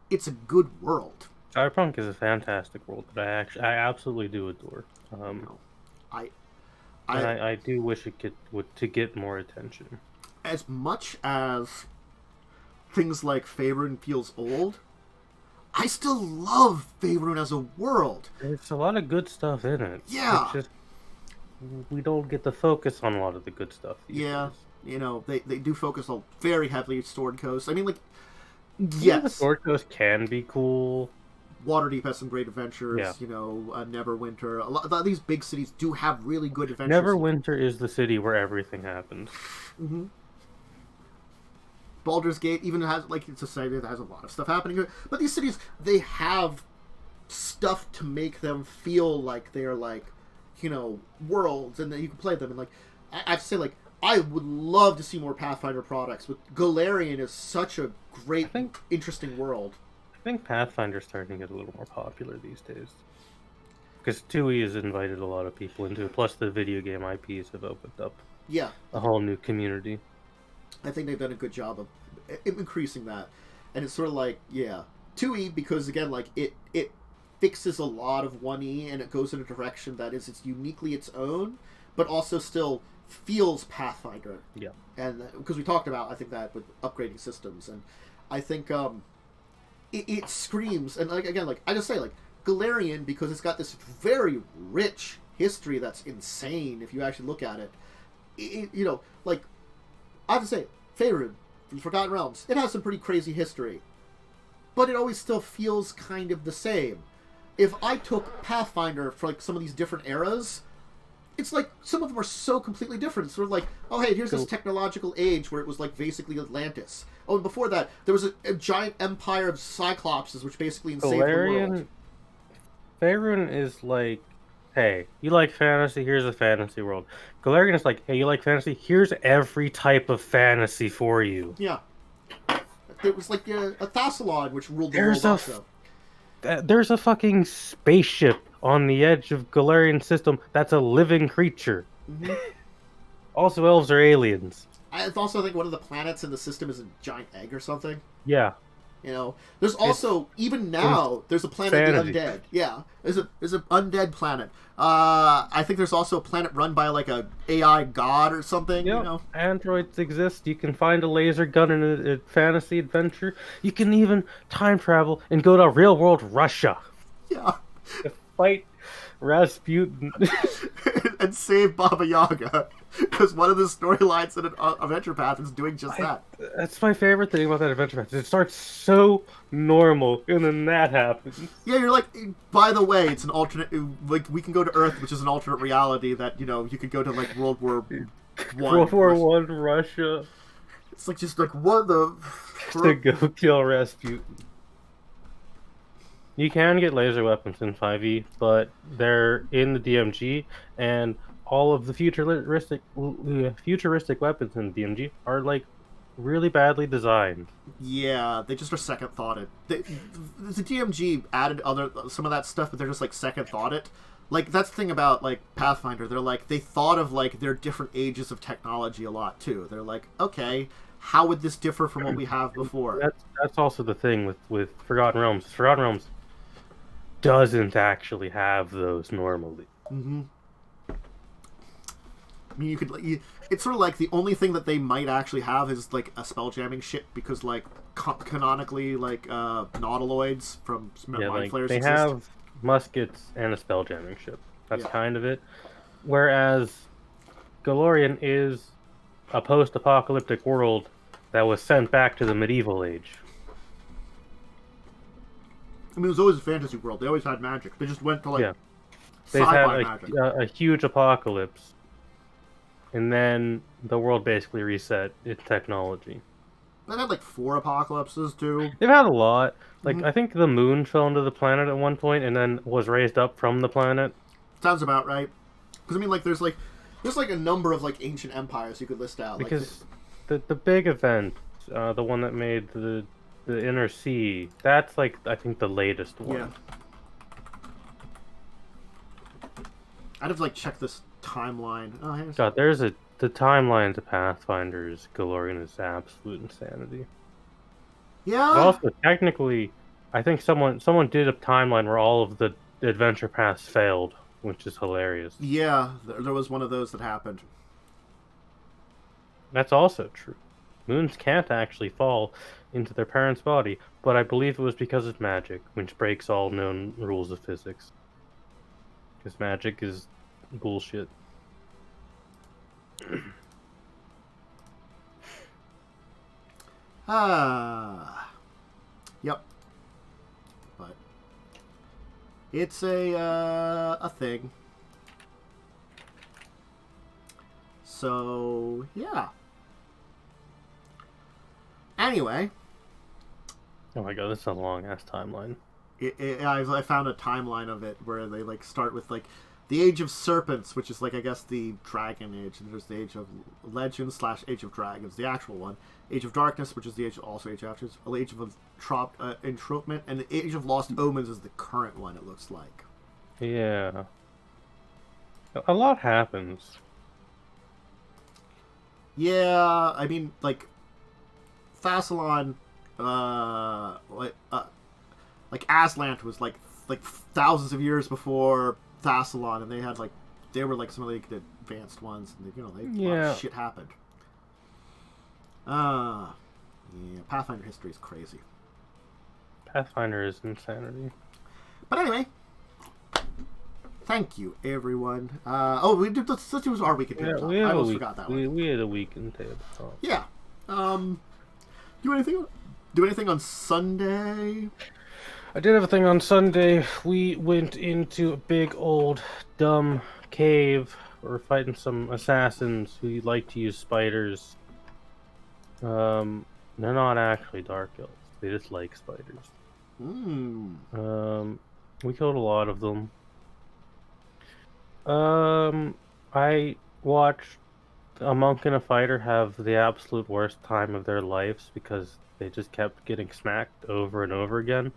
it's a good world. Cyberpunk is a fantastic world that I absolutely do adore. I do wish it to get more attention. As much as things like Faerun feels old, I still love Faerun as a world. There's a lot of good stuff in it. Yeah. It's just we don't get to focus on a lot of the good stuff. Yeah. Days. They do focus very heavily on Sword Coast. I mean, like, yes. The Sword Coast can be cool. Waterdeep has some great adventures. Yeah. Neverwinter. A lot of these big cities do have really good adventures. Neverwinter is the city where everything happens. Mm-hmm. Baldur's Gate even has, like, it's a city that has a lot of stuff happening here. But these cities, they have stuff to make them feel like they're, like, worlds, and then you can play them. And, like, I have to say, like, I would love to see more Pathfinder products, but Golarion is such a great, interesting world. I think Pathfinder's starting to get a little more popular these days. Because 2E has invited a lot of people into it, plus the video game IPs have opened up a whole new community. I think they've done a good job of increasing that. And it's sort of like, 2E, because, again, like, it fixes a lot of 1E, and it goes in a direction that it's uniquely its own, but also still feels Pathfinder. Yeah. And because we talked about, I think, that with upgrading systems, and I think it screams, and like again, like I just say, like Golarion, because it's got this very rich history that's insane if you actually look at it. Like I have to say, Faerun from Forgotten Realms, it has some pretty crazy history, but it always still feels kind of the same. If I took Pathfinder for like some of these different eras, it's like some of them are so completely different. It's sort of like, oh hey, here's this technological age where it was like basically Atlantis. Oh, and before that, there was a giant empire of Cyclopses, which basically enslaved the world. Faerun is like hey, you like fantasy? Here's a fantasy world. Galarian is like, hey, you like fantasy? Here's every type of fantasy for you. Yeah. It was like a Thassalon, which ruled the There's world a also. there's a fucking spaceship on the edge of Galarian system that's a living creature. Mm-hmm. Also, elves are aliens. I also think one of the planets in the system is a giant egg or something. Yeah. You know, there's also even now there's a planet of the undead. Yeah, there's an undead planet. I think there's also a planet run by like a AI god or something. Yep. You know, Androids exist. You can find a laser gun in a fantasy adventure. You can even time travel and go to real world Russia. Yeah. To fight Rasputin. And save Baba Yaga. Because one of the storylines in an Adventure Path is doing just that. That's my favorite thing about that Adventure Path. It starts so normal, and then that happens. Yeah, you're like, by the way, it's an alternate, like, we can go to Earth, which is an alternate reality that, you know, you could go to, like, World War One. World War One Russia. It's like, just like, what the... To go kill Rasputin. You can get laser weapons in 5e, but they're in the DMG, and all of the futuristic weapons in the DMG are like really badly designed. Yeah, they just are second thoughted. The DMG added some of that stuff, but they're just like second thoughted. Like that's the thing about like Pathfinder. They're like they thought of like their different ages of technology a lot too. They're like, okay, how would this differ from what we have before? That's also the thing with Forgotten Realms. Forgotten Realms doesn't actually have those normally. Mm-hmm. I mean, it's sort of like the only thing that they might actually have is like a spell jamming shit because like canonically like nautiloids from Mind Flayers they exist. have muskets and a spell jamming ship. That's Yeah. kind of it. Whereas Galarian is a post-apocalyptic world that was sent back to the medieval age. I mean, it was always a fantasy world. They always had magic. They just went to like They've sci-fi had magic. a huge apocalypse, and then the world basically reset its technology. They've had like 4 apocalypses too. They've had a lot. Like I think the moon fell into the planet at one point, and then was raised up from the planet. Sounds about right. Because I mean, like there's like a number of like ancient empires you could list out. Because the big event, the one that made the Inner Sea, that's like I think the latest one. Yeah. I'd have to like check this timeline. Oh, here's... God, there's the timeline to Pathfinder's Galarian is absolute insanity. Yeah. But also, technically, I think someone did a timeline where all of the adventure paths failed, which is hilarious. Yeah, there was one of those that happened. That's also true. Moons can't actually fall into their parents' body, but I believe it was because of magic, which breaks all known rules of physics. Because magic is bullshit. Yep. But it's a thing. So yeah. Anyway. Oh my god, this is a long ass timeline. I found a timeline of it where they like start with like the Age of Serpents, which is like I guess the Dragon Age, and there's the Age of Legends / Age of Dragons, the actual one. Age of Darkness, which is the Age after, Age of Entropment, and the Age of Lost Omens is the current one. It looks like. Yeah. A lot happens. Yeah, I mean like Thassalon, like Aslant was like thousands of years before Thassalon, and they were like some of the advanced ones, and a lot of shit happened. Yeah, Pathfinder history is crazy. Pathfinder is insanity. But anyway, thank you everyone. We did let's do our week in tabletop. I almost forgot that one. We had a week in tabletop. Yeah. Do anything on Sunday? I did have a thing on Sunday. We went into a big old dumb cave. We were fighting some assassins who like to use spiders. They're not actually dark elves. They just like spiders. We killed a lot of them. I watched a monk and a fighter have the absolute worst time of their lives because they just kept getting smacked over and over again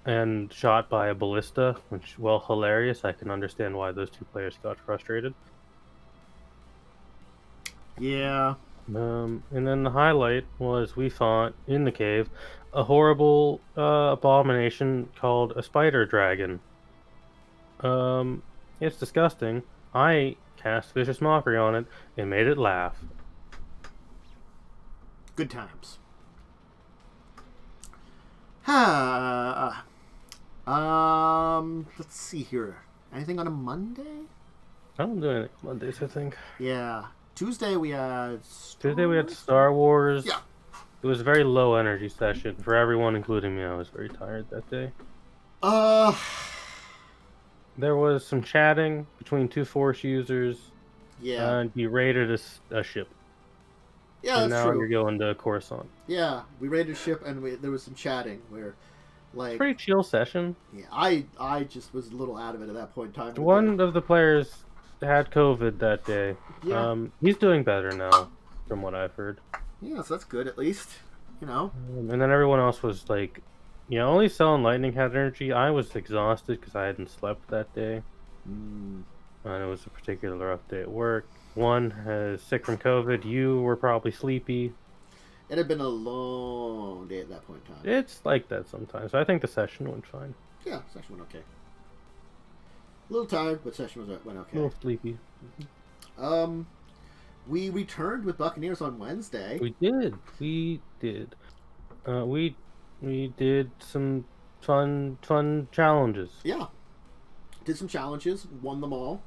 and shot by a ballista, which, well, hilarious. I can understand why those two players got frustrated. Yeah. And then the highlight was we fought in the cave a horrible abomination called a spider dragon. It's disgusting. I cast vicious mockery on it and made it laugh. Good times. Let's see here. Anything on a Monday? I don't do anything Mondays, I think. Yeah. Tuesday we had Star Wars. Yeah. It was a very low energy session for everyone, including me. I was very tired that day. There was some chatting between two Force users. Yeah. And you raided a ship. Yeah, and that's now true. you're going to Coruscant. Yeah, we raided a ship and there was some chatting where, like, Pretty chill session. Yeah, I just was a little out of it at that point in time. One of the players had COVID that day. Yeah. He's doing better now, from what I've heard. Yeah, so that's good at least. You know. And then everyone else was like, only Cell and Lightning had energy. I was exhausted because I hadn't slept that day. And it was a particularly rough day at work. One is sick from COVID. You were probably sleepy. It had been a long day at that point in time. It's like that sometimes. I think the session went fine. Yeah, session went okay. A little tired, but session went okay. A little sleepy. We returned with Buccaneers on Wednesday. We did. We did some fun challenges. Yeah. Did some challenges, won them all,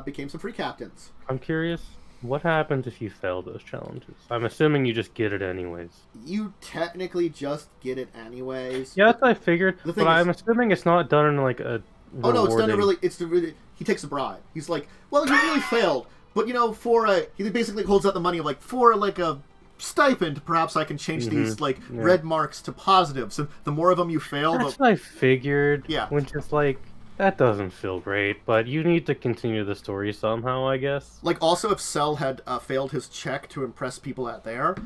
became some free captains. I'm curious, what happens if you fail those challenges? I'm assuming you just get it anyways. You technically just get it anyways. Yeah, that's what I figured, but I'm is, assuming it's not done in like a rewarding... Oh no, it's done in really, he takes a bribe. He's like, well, you really failed, but he basically holds out the money of like, for like a stipend, perhaps I can change these red marks to positives, and the more of them you fail... That's what I figured, yeah. Which is like... That doesn't feel great, but you need to continue the story somehow, I guess. Like, also, if Cell had failed his check to impress people out there,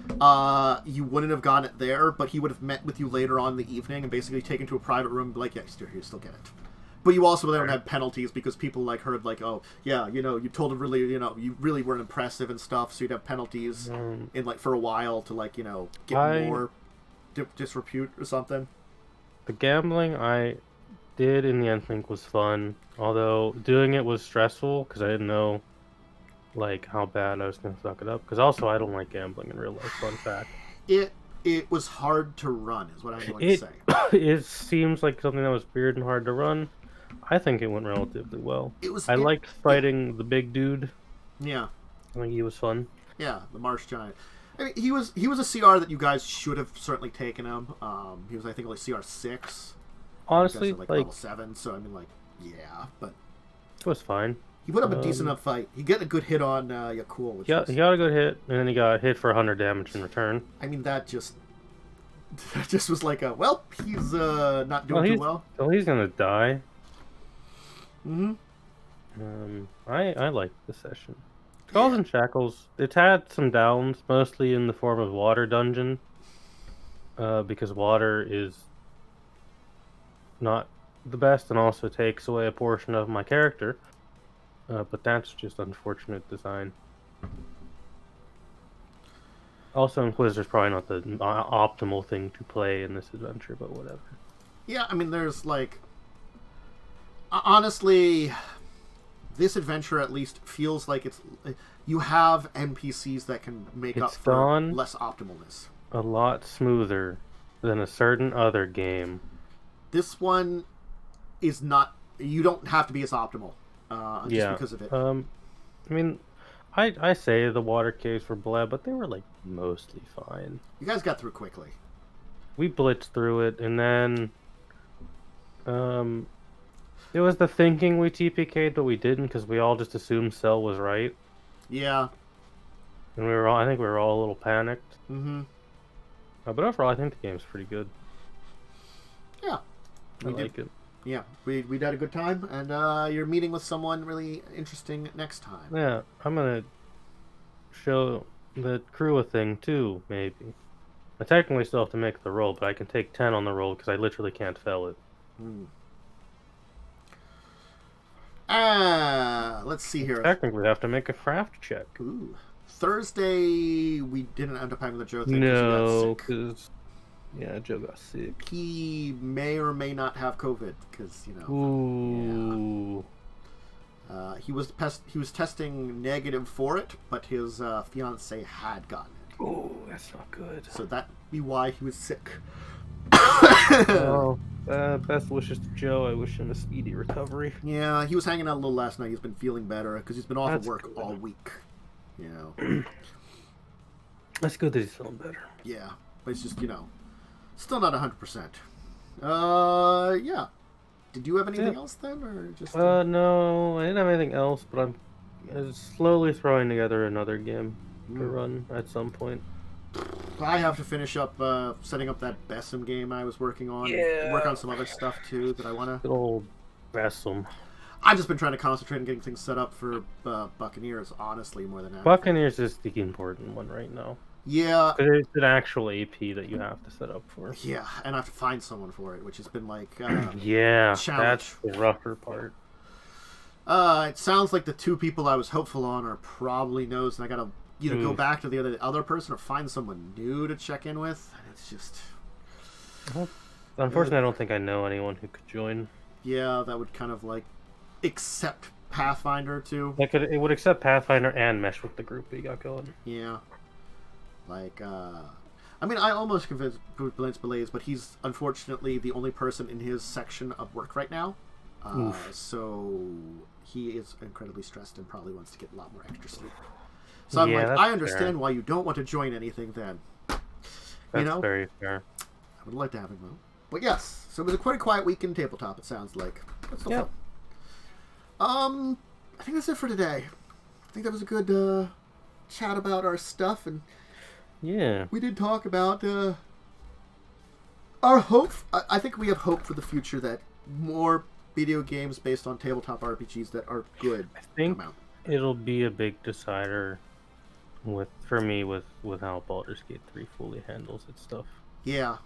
you wouldn't have gotten it there, but he would have met with you later on in the evening and basically taken to a private room and be like, yeah, you still get it. But you also don't have penalties because people, heard, oh, yeah, you told him really, you really weren't impressive and stuff, so you'd have penalties for a while to, get more disrepute or something. The gambling, I did in the end think was fun, although doing it was stressful because I didn't know how bad I was gonna fuck it up, because also I don't like gambling in real life. Fun fact, it was hard to run is what I'm going to say. It seems like something that was weird and hard to run. I think it went relatively well. I liked fighting the big dude. Yeah, I think he was fun. Yeah, the Marsh Giant. I mean, he was a CR that you guys should have certainly taken him. He was, I think, CR 6. Honestly, level 7, so I mean, yeah, but it was fine. He put up a decent enough fight. He got a good hit on Yakul. He got a good hit, and then he got hit for 100 damage in return. I mean, that just was like he's not doing too well. Well, he's gonna die. Mm-hmm. I liked the session. Skulls and Shackles, it's had some downs, mostly in the form of water dungeon. Because water is not the best and also takes away a portion of my character. But that's just unfortunate design. Also, Inquisitor's probably not the optimal thing to play in this adventure, but whatever. Yeah, I mean, there's honestly, this adventure at least feels like you have NPCs that can make up for less optimalness. A lot smoother than a certain other game. This one is not. You don't have to be as optimal just because of it. I mean, I say the water caves were blah, but they were mostly fine. You guys got through quickly. We blitzed through it, and then it was the thinking we TPK'd, but we didn't because we all just assumed Cell was right. Yeah. And I think we were all a little panicked. Mm-hmm. But overall, I think the game's pretty good. Yeah. I like it. Yeah, we had a good time, and you're meeting with someone really interesting next time. Yeah, I'm gonna show the crew a thing too, maybe. I technically still have to make the roll, but I can take 10 on the roll because I literally can't fail it. Let's see here. Technically, I have to make a craft check. Ooh. Thursday, we didn't end up having the Joe thing. No, because Joe got sick. He may or may not have COVID because Ooh. Yeah. He was testing negative for it, but his fiance had gotten it. Oh, that's not good. So that'd be why he was sick. Well, best wishes to Joe. I wish him a speedy recovery. Yeah, he was hanging out a little last night. He's been feeling better because he's been off of work good. all week. You know. That's good that he's feeling better. Yeah, but it's just still not 100%. Yeah. Did you have anything else then, or just? No, I didn't have anything else, but I'm slowly throwing together another game to run at some point. I have to finish up setting up that Besom game I was working on. Yeah. Work on some other stuff too that I want to. Good old Besom. I've just been trying to concentrate on getting things set up for Buccaneers, honestly, more than anything. Buccaneers is the important one right now. Yeah. It's an actual AP that you have to set up for. Yeah, and I have to find someone for it, which has been like yeah, challenge. That's the rougher part. It sounds like the two people I was hopeful on are probably no's, and I gotta either go back to the other person or find someone new to check in with. And it's just. Well, unfortunately, I don't think I know anyone who could join. Yeah, that would kind of like accept Pathfinder too. It would accept Pathfinder and mesh with the group we got going. Yeah. Like, I mean, I almost convinced Blance Blaze, but he's unfortunately the only person in his section of work right now. So he is incredibly stressed and probably wants to get a lot more extra sleep. So I'm like, I understand why you don't want to join anything then. That's very fair. I would like to have him though. But yes, so it was quite a quiet week in Tabletop, it sounds like. That's still fun. I think that's it for today. I think that was a good chat about our stuff, and yeah, we did talk about our hope. I think we have hope for the future that more video games based on tabletop RPGs that are good come out. It'll be a big decider for me with how Baldur's Gate 3 fully handles its stuff. Yeah.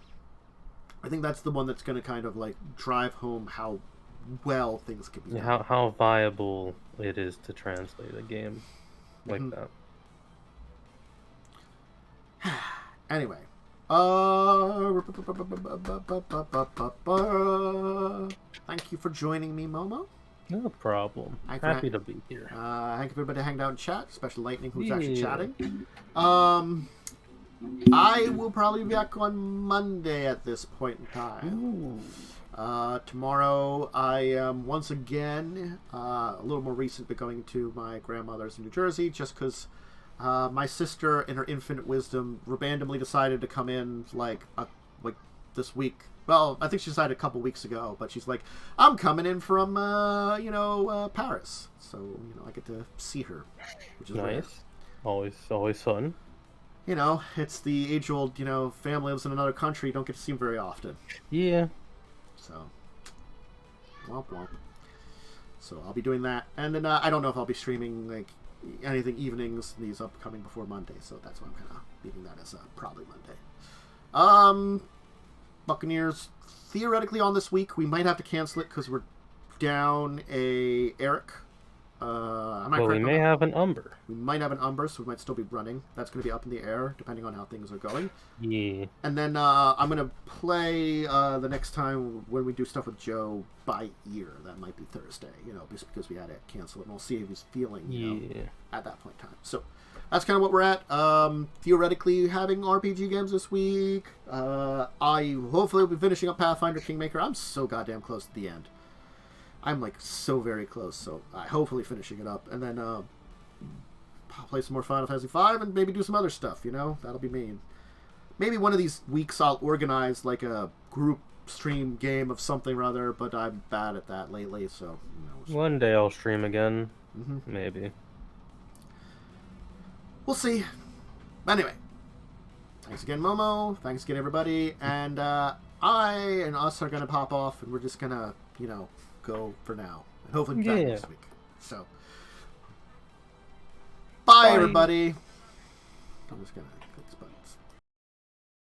I think that's the one that's going to kind of like drive home how well things can be done. How viable it is to translate a game like that. Anyway, thank you for joining me, Momo. No problem. Happy to be here. Thank you for everybody hanging out in chat, especially Lightning, who's actually chatting. I will probably be back on Monday at this point in time. Tomorrow, I am once again a little more recent, but going to my grandmother's in New Jersey, just because my sister, in her infinite wisdom, randomly decided to come in like this week. Well, I think she decided a couple weeks ago, but she's like, I'm coming in from Paris, so I get to see her, which is nice. Rare. Always fun. It's the age-old, family lives in another country, you don't get to see them very often. Yeah. So, womp womp. So I'll be doing that, and then I don't know if I'll be streaming like anything evenings these upcoming before Monday, so that's why I'm kind of leaving that as probably Monday. Buccaneers theoretically on this week. We might have to cancel it because we're down a Eric. We may have an Umber. We might have an Umber, so we might still be running. That's going to be up in the air depending on how things are going. Yeah. And then I'm going to play the next time when we do stuff with Joe by ear. That might be Thursday, just because we had to cancel it, and we'll see if he's feeling, at that point in time. So that's kind of what we're at. Theoretically, having RPG games this week. I hopefully will be finishing up Pathfinder Kingmaker. I'm so goddamn close to the end. I'm like so very close, so hopefully finishing it up, and then I'll play some more Final Fantasy V and maybe do some other stuff. That'll be me. Maybe one of these weeks I'll organize like a group stream game of something or other, but I'm bad at that lately. So one day I'll stream again, maybe. We'll see. Anyway, thanks again, Momo. Thanks again, everybody, and I and us are gonna pop off, and we're just gonna go for now. And hopefully back Yeah. next week. So, bye. Everybody. I'm just gonna